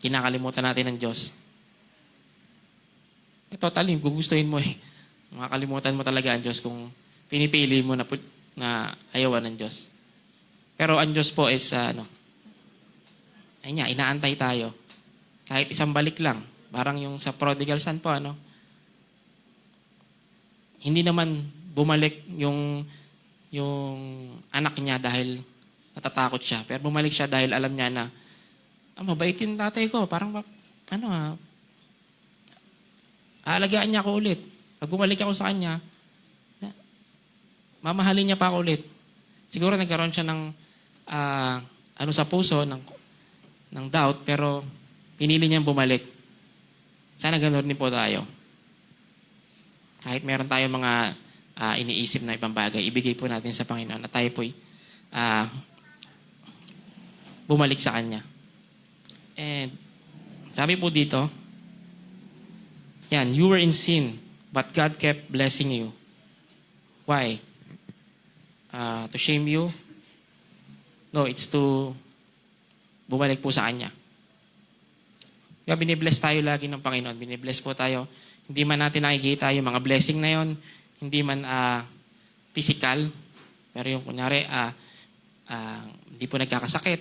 kinakalimutan natin ng Diyos. Totally, gugustuhin mo eh. Makakalimutan mo talaga ang Diyos kung pinipili mo na ayawan ng Diyos. Pero ang Diyos po is, inaantay tayo. Kahit isang balik lang. Parang yung sa prodigal son po, hindi naman bumalik yung anak niya dahil natatakot siya. Pero bumalik siya dahil alam niya na, mabait yung tatay ko. Parang, aalagaan niya ako ulit. Pag bumalik ako sa kanya, mamahalin niya pa ako ulit. Siguro nagkaroon siya ng sa puso, ng doubt, pero pinili niyang bumalik. Sana ganoon din po tayo. Kahit meron tayong mga iniisip na ibang bagay, ibigay po natin sa Panginoon na tayo po'y bumalik sa Kanya. And sabi po dito, you were in sin, but God kept blessing you. Why? To shame you? No, it's to bumalik po sa Kanya. Kaya binibless tayo lagi ng Panginoon. Binibless po tayo. Hindi man natin nakikita yung mga blessing na yon, hindi man physical, pero yung kunyari, hindi po nagkakasakit.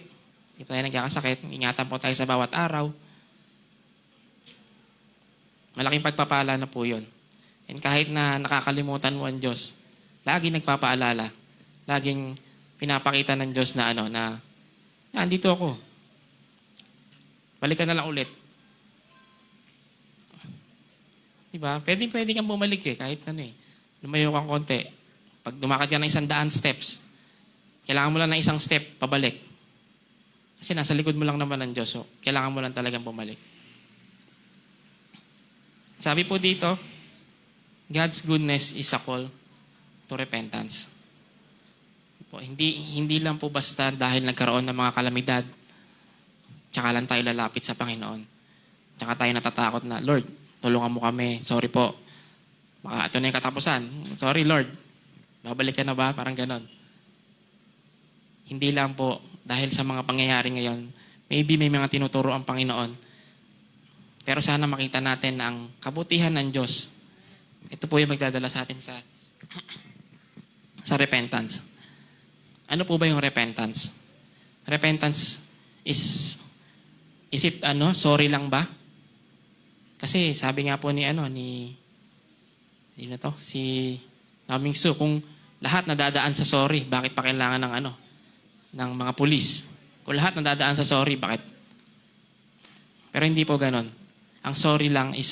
Hindi po tayo nagkakasakit. Ingatan po tayo sa bawat araw. Malaking pagpapala na po yun. And kahit na nakakalimutan mo ang Diyos, lagi nagpapaalala. Laging pinapakita ng Diyos na andito ako. Balik ka na lang ulit. Diba? Pwede kang bumalik kahit lumayo kang konti. Pag dumakad ka ng 100 steps, kailangan mo lang ng isang step pabalik. Kasi nasa likod mo lang naman ng Diyos. So, kailangan mo lang talagang bumalik. Sabi po dito, God's goodness is a call to repentance. Po, hindi lang po basta dahil nagkaroon ng mga kalamidad, tsaka lang tayo lalapit sa Panginoon. Tsaka tayo natatakot na, Lord, tulungan mo kami. Sorry po. Baka ito na yung katapusan. Sorry, Lord. Babalik ka na ba? Parang ganon. Hindi lang po dahil sa mga pangyayari ngayon, maybe may mga tinuturo ang Panginoon. Pero sana makita natin ang kabutihan ng Diyos. Ito po yung magdadala sa atin sa repentance. Ano po ba yung repentance? Repentance is it sorry lang ba? Kasi sabi nga po si Naming Su, kung lahat nadadaan sa sorry, bakit pa kailangan ng mga pulis? Kung lahat nadadaan sa sorry, bakit? Pero hindi po ganon. Ang sorry lang is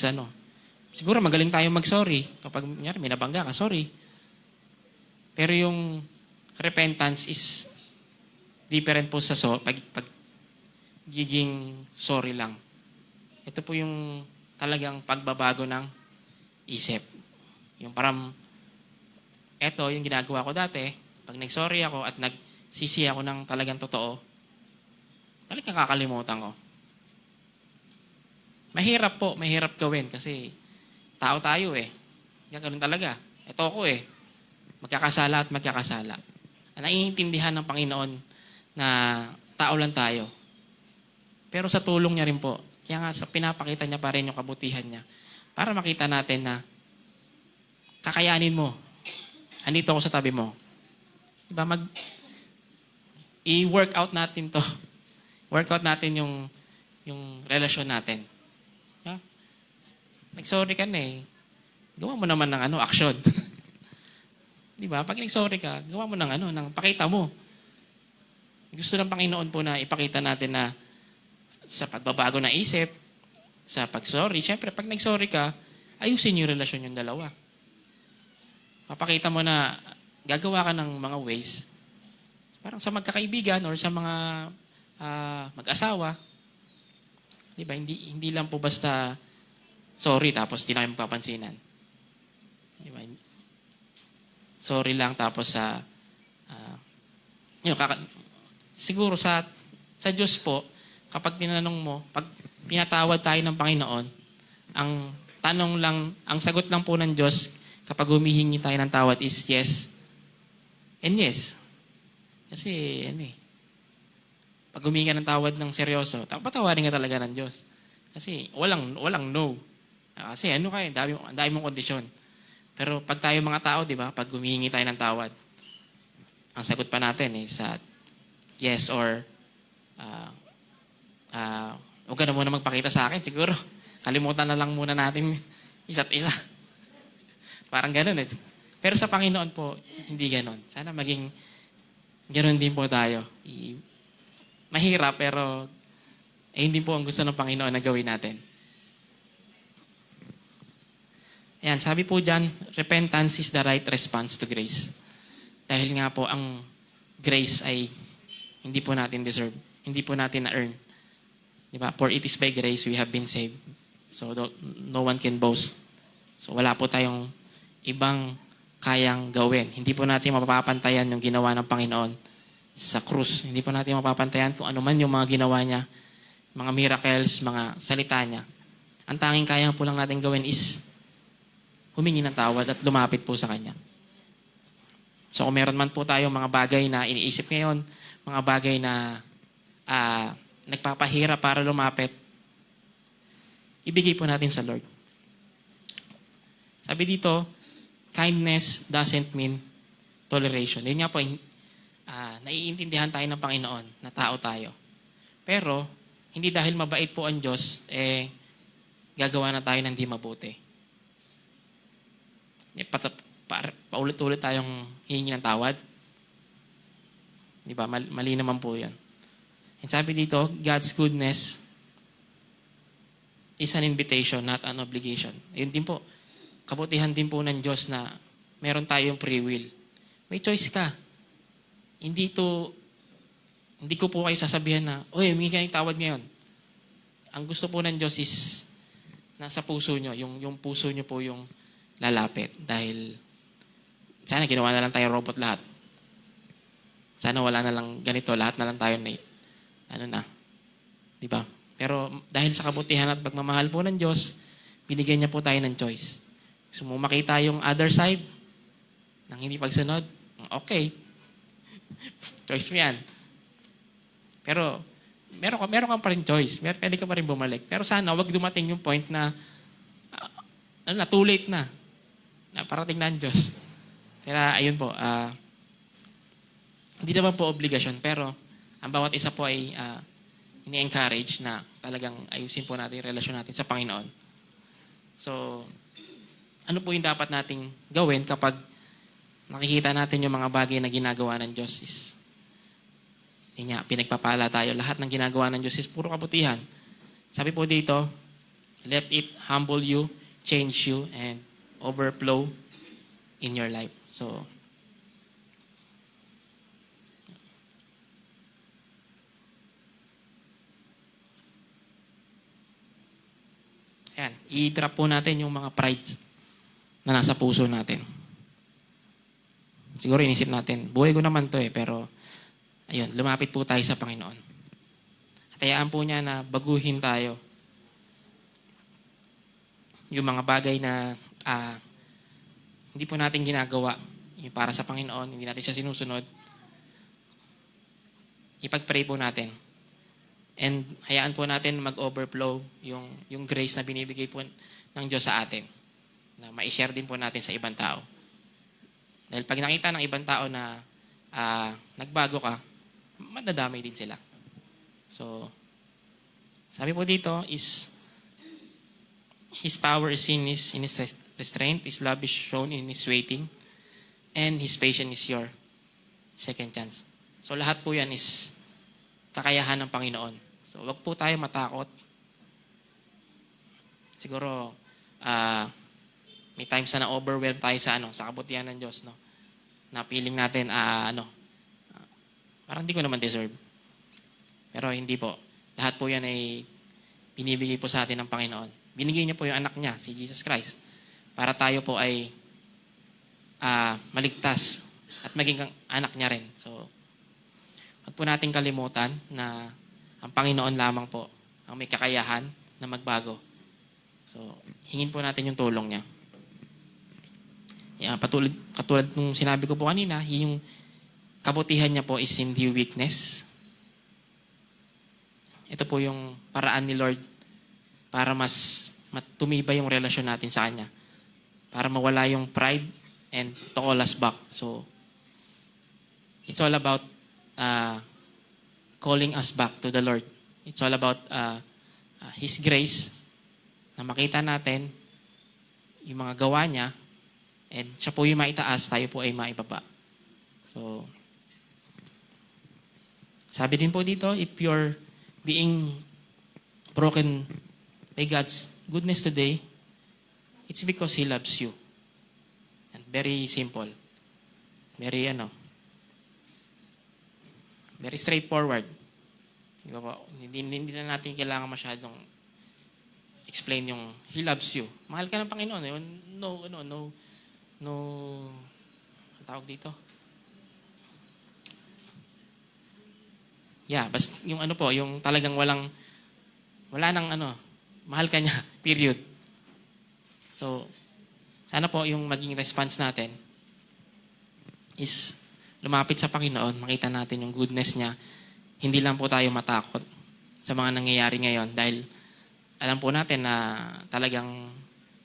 siguro magaling tayo mag-sorry. Kapag may nabangga ka, sorry. Pero yung repentance is different po sa pagiging sorry lang. Ito po yung talagang pagbabago ng isip. Yung parang, eto yung ginagawa ko dati, pag nag-sorry ako at nagsisi ako ng talagang totoo, talagang kakalimutan ko. Mahirap gawin kasi tao tayo Ganun talaga. Ito ako magkakasala at magkakasala. Naiintindihan ng Panginoon na tao lang tayo. Pero sa tulong niya rin po, kaya nga pinapakita niya pa rin yung kabutihan niya para makita natin na kakayanin mo. Andito ako sa tabi mo. Diba? I-work out natin to. Work out natin yung relasyon natin. Yeah? Nag-sorry ka gawa mo naman ng action. Di ba? Pag nag-sorry ka, gawa mo ng pakita mo. Gusto ng Panginoon po na ipakita natin na sa pagbabago ng isip, sa pag-sorry, syempre pag nag-sorry ka, ayusin yung relasyon yung dalawa. Papakita mo na gagawa ka ng mga ways, parang sa magkakaibigan or sa mga mag-asawa, di ba? Hindi lang po basta sorry tapos di na kayo magpapansinan. Di ba? Sorry lang tapos siguro sa Diyos po, kapag tinanong mo, pag pinatawad tayo ng Panginoon, ang sagot lang po ng Diyos kapag humihingi tayo ng tawad is yes and yes. Kasi pag humingi ka ng tawad ng seryoso, patawarin ka talaga ng Diyos. Kasi walang no. Kasi ang dami mong kondisyon. Pero pag tayo mga tao, di ba, pag humihingi tayo ng tawad, ang sagot pa natin is yes or huwag ka na muna magpakita sa akin, siguro. Kalimutan na lang muna natin isa't isa. Parang ganun Pero sa Panginoon po, hindi ganun. Sana maging ganun din po tayo. Mahirap, pero hindi po ang gusto ng Panginoon na gawin natin. Ayan, sabi po dyan, repentance is the right response to grace. Dahil nga po, ang grace ay hindi po natin deserve. Hindi po natin na-earn. Diba? For it is by grace we have been saved. So, no one can boast. So, wala po tayong ibang kayang gawin. Hindi po natin mapapantayan yung ginawa ng Panginoon sa krus. Hindi po natin mapapantayan kung ano man yung mga ginawa niya, mga miracles, mga salita niya. Ang tanging kaya po lang natin gawin is humingi ng tawad at lumapit po sa Kanya. So kung meron man po tayo mga bagay na iniisip ngayon, mga bagay na nagpapahirap para lumapit, ibigay po natin sa Lord. Sabi dito, kindness doesn't mean toleration. Yun nga po, naiintindihan tayo ng Panginoon na tao tayo. Pero, hindi dahil mabait po ang Diyos, gagawa na tayo ng di mabuti. Paulit-ulit tayong hihingi ng tawad. Di ba? Mali naman po yan. And sabi dito, God's goodness is an invitation, not an obligation. Yun din po, kabutihan din po ng Diyos na meron tayong free will. May choice ka. Hindi ko po kayo sasabihan na, oy, humingi ka ng tawad ngayon. Ang gusto po ng Diyos is nasa puso nyo. Yung puso nyo po yung lalapit. Dahil sana ginawa na lang tayo robot lahat. Sana wala na lang ganito. Lahat na lang tayo na. Diba? Pero dahil sa kabutihan at pagmamahal po ng Diyos, binigyan niya po tayo ng choice. Gusto mo makita yung other side ng hindi pagsunod? Okay. Choice mo yan. Pero meron kang pa rin choice. Pwede ka pa rin bumalik. Pero sana wag dumating yung point na too late na. Na parating na ang Diyos. Kaya ayun po, hindi naman po obligasyon, pero ang bawat isa po ay ini-encourage na talagang ayusin po natin yung relasyon natin sa Panginoon. So, ano po yung dapat nating gawin kapag nakikita natin yung mga bagay na ginagawa ng Diyos is pinagpapala tayo. Lahat ng ginagawa ng Diyos is puro kabutihan. Sabi po dito, let it humble you, change you, and overflow in your life. So, ayan, i-drop po natin yung mga pride na nasa puso natin. Siguro inisip natin, buhay ko naman to pero ayun, lumapit po tayo sa Panginoon. At hayaan po niya na baguhin tayo. Yung mga bagay na hindi po natin ginagawa, yung para sa Panginoon, hindi natin siya sinusunod, ipag-pray po natin. And hayaan po natin mag-overflow yung grace na binibigay po ng Diyos sa atin. Na ma-share din po natin sa ibang tao. Dahil pag nakita ng ibang tao na nagbago ka, madadamay din sila. So, sabi po dito is, His power is in His restraint, His love is shown in His waiting, and His patience is your second chance. So, lahat po yan is kakayahan ng Panginoon. So, wag po tayo matakot. Siguro, may times na na-overwhelm tayo sa kabutihan ng Diyos, no? Na feeling natin, parang hindi ko naman deserve. Pero hindi po. Lahat po yan ay binibigay po sa atin ng Panginoon. Binigay niya po yung anak niya, si Jesus Christ, para tayo po ay maligtas at maging anak niya rin. So, wag po natin kalimutan na ang Panginoon lamang po ang may kakayahan na magbago. So, hingin po natin yung tulong niya. Katulad nung sinabi ko po kanina, yung kabutihan niya po is hindi weakness. Ito po yung paraan ni Lord para mas tumibay yung relasyon natin sa Kanya. Para mawala yung pride and to call us back. So, it's all about calling us back to the Lord. It's all about His grace na makita natin yung mga gawa niya and siya po yung maitaas, tayo po ay maibaba. So, sabi din po dito, if you're being broken by God's goodness today, it's because He loves you. And very simple. Very very straightforward. Di ba po? Hindi na natin kailangan masyadong explain yung He loves you. Mahal ka ng Panginoon. No, ang tawag dito? Yeah, basta yung yung talagang wala nang mahal ka niya, period. So, sana po yung maging response natin is lumapit sa Panginoon, makita natin yung goodness niya. Hindi lang po tayo matakot sa mga nangyayari ngayon dahil alam po natin na talagang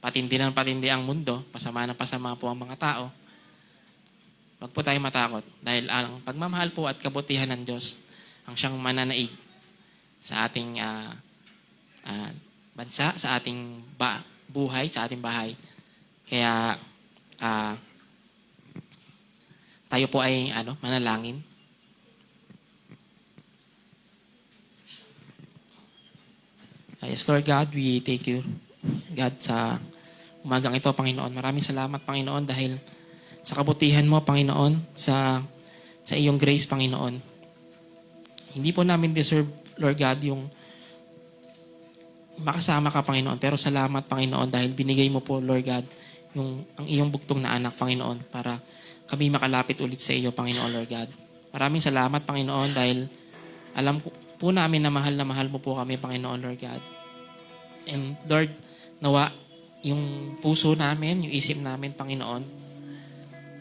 patindi ng patindi ang mundo, pasama na pasama po ang mga tao. Huwag po tayo matakot dahil ang pagmamahal po at kabutihan ng Diyos ang siyang mananaig sa ating bansa, sa ating buhay, sa ating bahay. Kaya tayo po ay manalangin. Yes, Lord God, we thank you, God, sa umagang ito, Panginoon. Maraming salamat, Panginoon, dahil sa kabutihan mo, Panginoon, sa iyong grace, Panginoon. Hindi po namin deserve, Lord God, yung makasama ka, Panginoon. Pero salamat, Panginoon, dahil binigay mo po, Lord God, ang iyong bugtong na anak, Panginoon, para kami makalapit ulit sa iyo, Panginoon, Lord God. Maraming salamat, Panginoon, dahil alam po namin na mahal mo po kami, Panginoon, Lord God. And Lord, nawa yung puso namin, yung isip namin, Panginoon,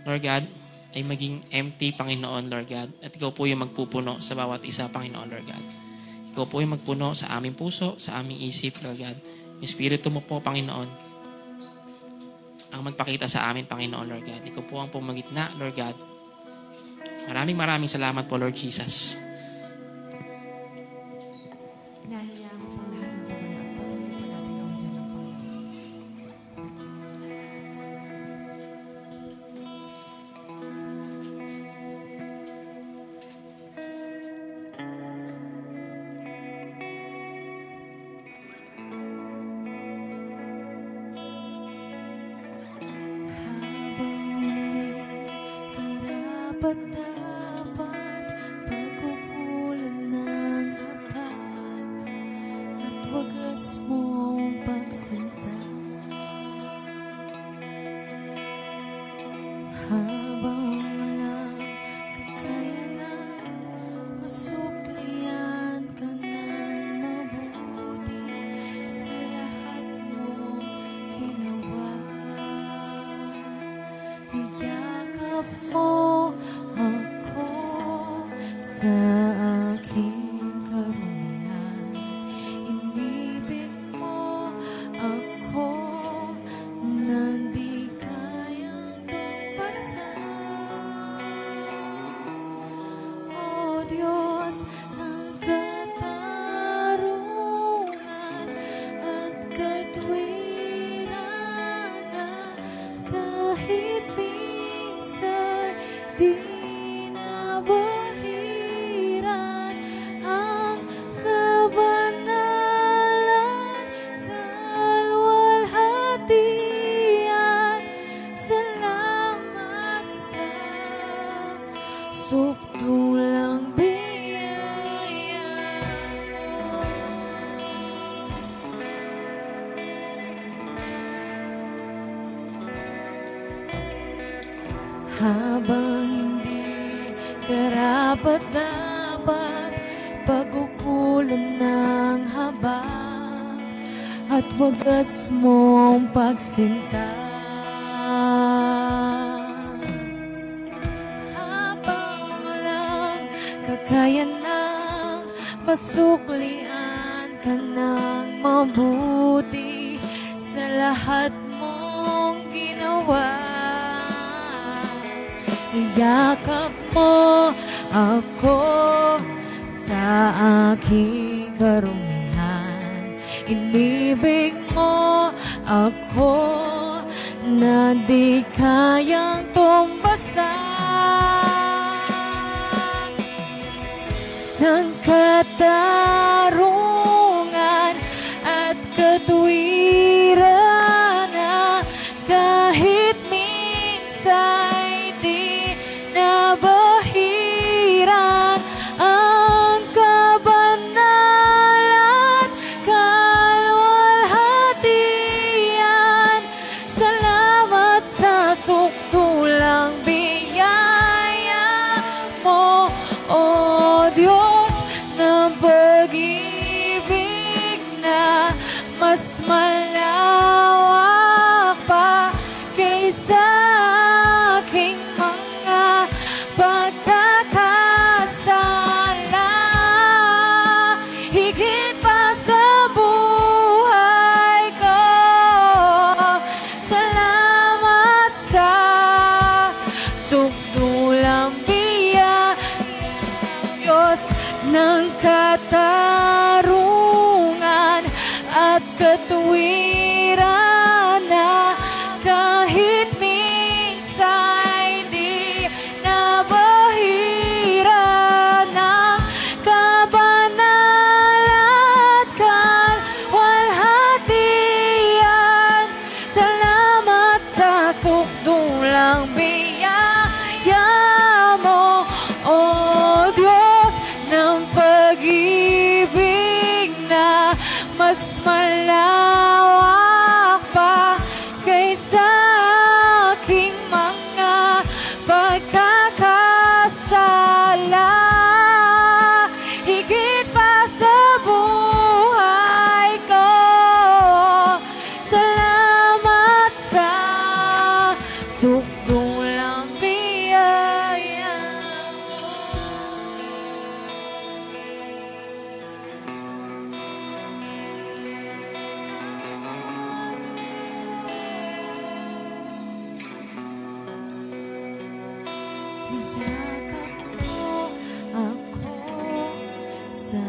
Lord God, ay maging empty, Panginoon, Lord God. At ikaw po yung magpupuno sa bawat isa, Panginoon, Lord God. Ikaw po yung magpuno sa aming puso, sa aming isip, Lord God. Yung Espiritu mo po, Panginoon, ang magpakita sa amin, Panginoon, Lord God. Ikaw po ang pumagitna, Lord God. Maraming salamat po, Lord Jesus. Hinahayaan ko pong lahat ng tumayo at patuloy po natin gawin ng Panginoon. Habang hindi karapat-dapat pagkukulan ng hapag at wagas mong pagsinta. Habang walang kakayanan, masuklian ka ng mabuti sa lahat mong ginawa. Niyakap mo ako sa aking karumihan. Inibig mo ako na di kayang tumpasan. O Diyos ng katarungan at katwiran na kahit minsan di nabahiran ang kabanalan, kalwalhatian. Salamat sa sukdulang biyaya mo. Habang hindi karapat-dapat pagkukulan ng habag at wagas mong pagsinta. Habang walang kakayanang masuklian ka ng mabuti sa lahat mong ginawa. Iyakap mo ako sa aking karumihan. Inibig mo ako na di kayang tumbasan ng katarungan at katwiran na kahit minsan di nabahiran ang kabanalan, kalwalhatian. Salamat sa sukdulang biyaya mo, O Diyos ng pag-ibig na mas malawak pa kaysa aking mga pagkakasala. Higit pa sa buhay katuwiran na kahit minsan di nabahira ng kabanal at kalwalhatian. Salamat sa sukdulang biyaya mo, O Diyos ng pag-ibig na mas malawak pa kaysa aking mga pagkakasala. Higit pa sa buhay ko, salamat sa sukdulang biyaya mo. Niyakap mo ako sa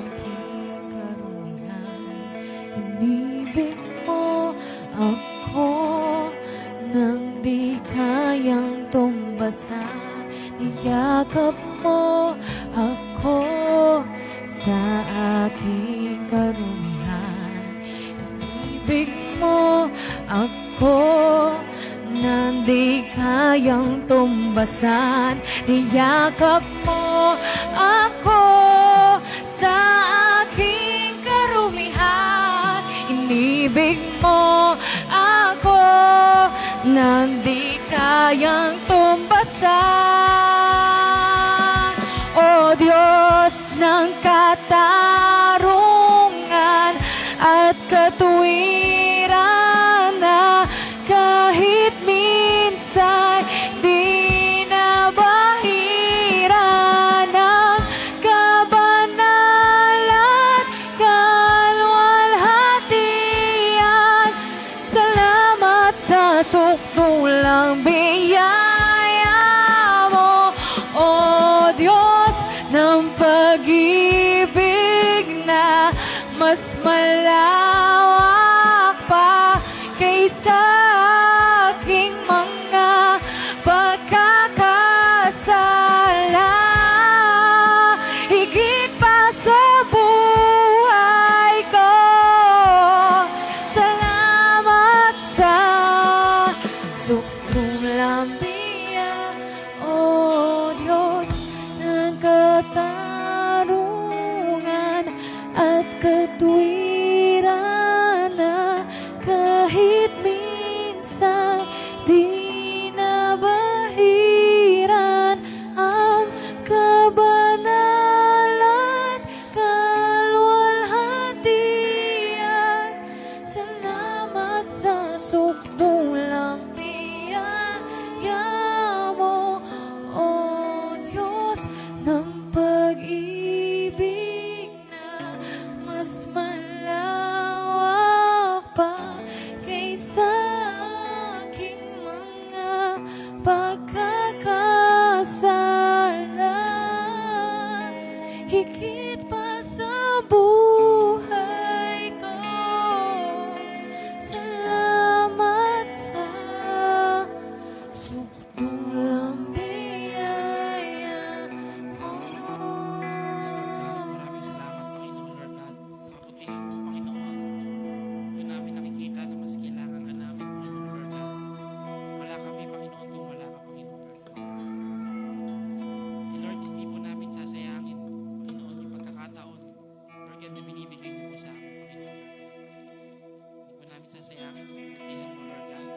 aking karumihan. Inibig mo ako nang di kayang tumbasan. Niyakap mo ako sa aking karumihan. Inibig mo ako nang di kayang tumbasan. Niyakap mo ako sa aking karumihan. Inibig mo ako nang di kayang tumbasan. O Diyos ng katarungan at katuwiran na kahit minsan di nabahira ng kabanalan, kalwalhatian. Salamat sa sukdulang biyaya mo, O Diyos ng pag-ibig na mas malawak pa kaysa aking mga pagkakasala. Higit pa sa buhay ko, salamat sa sukdulang biyaya, O Diyos ng katarungan at katuwiran na kahit minsan di nabahiran ang kabanalan, kalwalhatian. Salamat sa sukdulang biyaya mo, O Diyos ng pag-ibig na mas malawak pa kaysa aking mga pagkakasala. Higit pa sa buhay ko, salamat sa sukdulang biyaya mo. Maraming salamat, Panginoon Lord God, sa kabutihan mo, Panginoon. Doon namin nakikita na mas kailangan ka namin, Panginoon Lord God. Wala kami, Panginoon, kung wala ka, Panginoon Lord God. Lord, hindi po namin sasayangin, Panginoon, yung pagkakataon, Lord God, na binibigay niyo po sa amin, Panginoon. Hindi po namin sasayangin yung kabutihan mo, Lord God.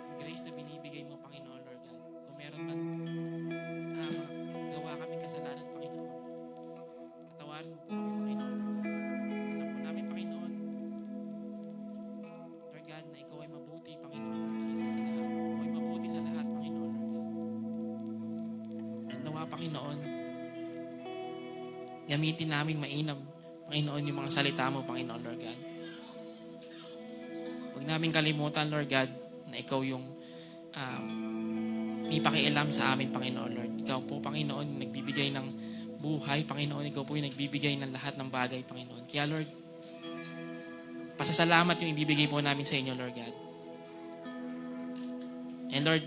Yung grace na binibigay mo, Panginoon Lord God. Kung meron man gawa kami kasalanan, Panginoon, patawarin mo po kami, Panginoon Lord God. Alam po namin, Panginoon, Lord God, na ikaw ay mabuti, Panginoon Lord Jesus, sa lahat. Ikaw ay mabuti sa lahat, Panginoon Lord God. At nawa, Panginoon, gamitin namin mainam, Panginoon, yung mga salita mo, Panginoon Lord God. Huwag namin kalimutan, Lord God, na ikaw yung may pakialam sa amin, Panginoon Lord. Ikaw po, Panginoon, yung nagbibigay ng buhay, Panginoon. Ikaw po yung nagbibigay ng lahat ng bagay, Panginoon. Kaya, Lord, pasasalamat yung ibibigay po namin sa inyo, Lord God. And Lord,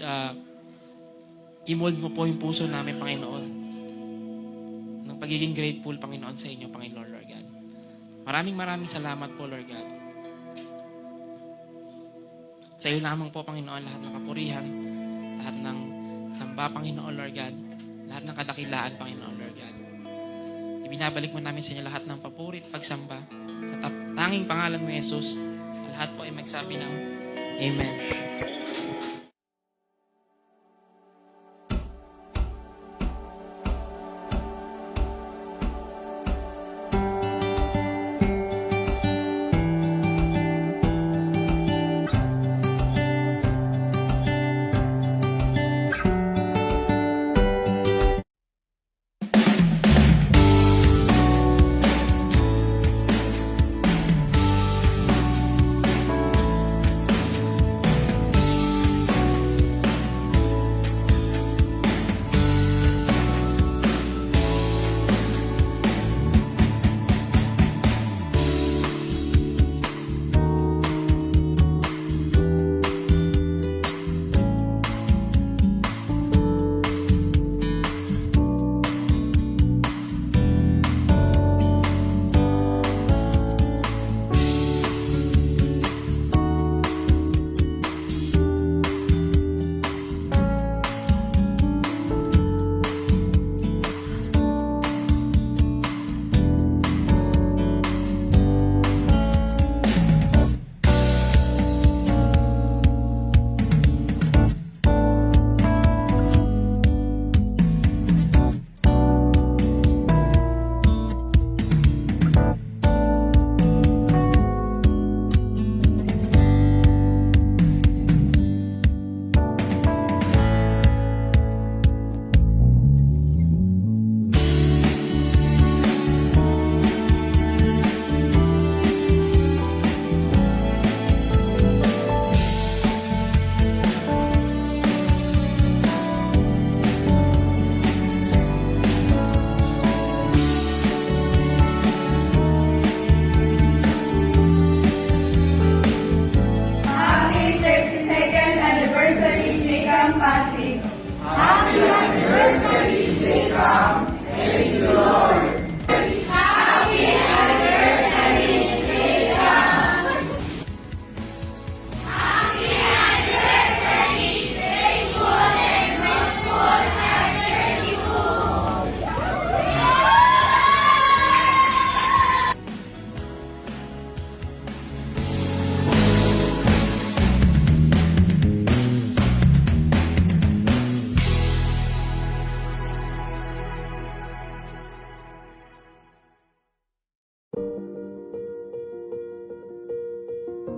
i-mold mo po yung puso namin, Panginoon, ng pagiging grateful, Panginoon, sa inyo, Panginoon, Lord God. Maraming salamat po, Lord God. Sa iyo lamang po, Panginoon, lahat ng kapurihan, lahat ng samba, Panginoon, Lord God, lahat ng kadakilaan, Panginoon, Lord God. Ibinabalik mo namin sa inyo lahat ng papuri at pagsamba sa tanging pangalan mo, Jesus. Lahat po ay magsabi ng Amen.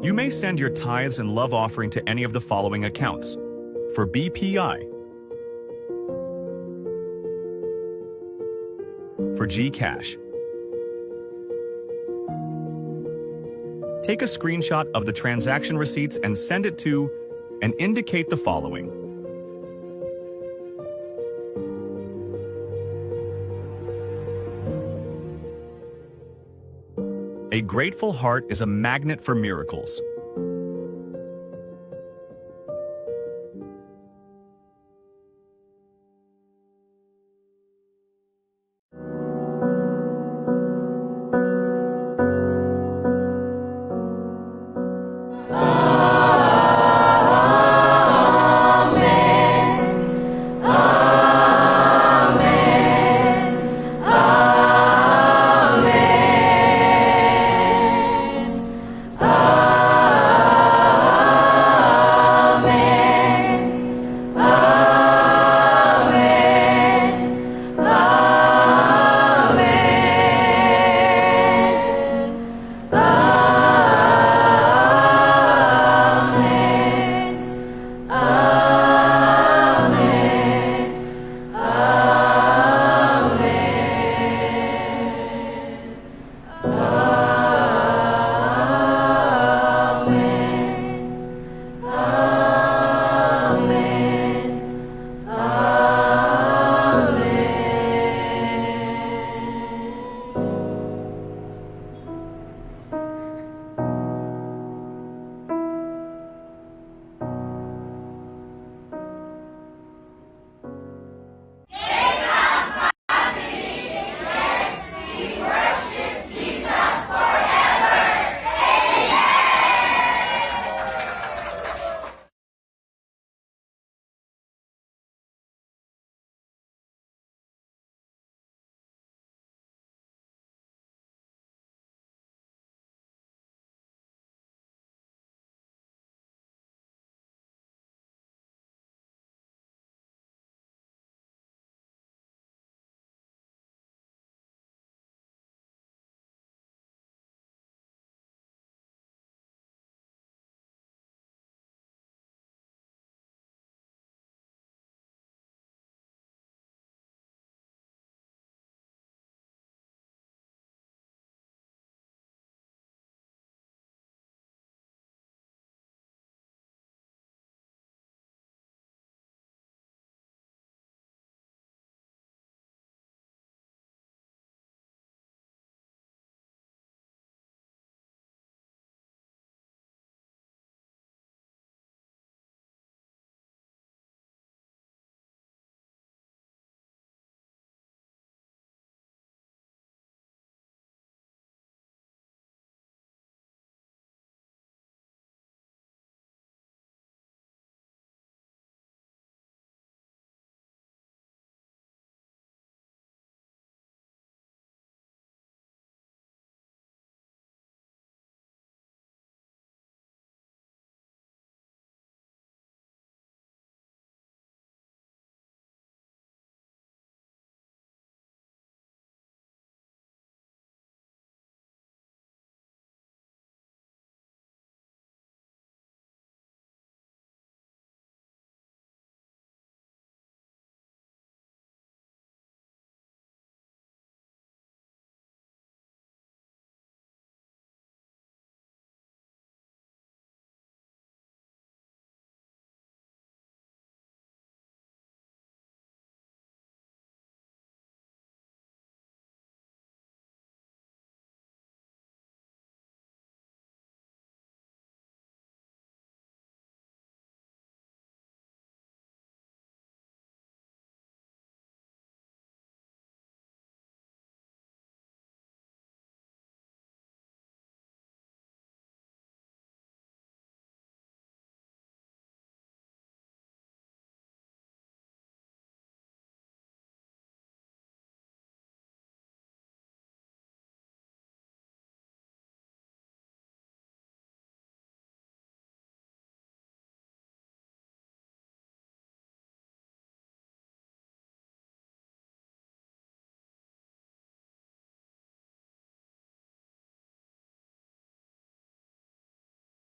You may send your tithes and love offering to any of the following accounts. For BPI, for GCash, take a screenshot of the transaction receipts and send it to, and indicate the following. A grateful heart is a magnet for miracles.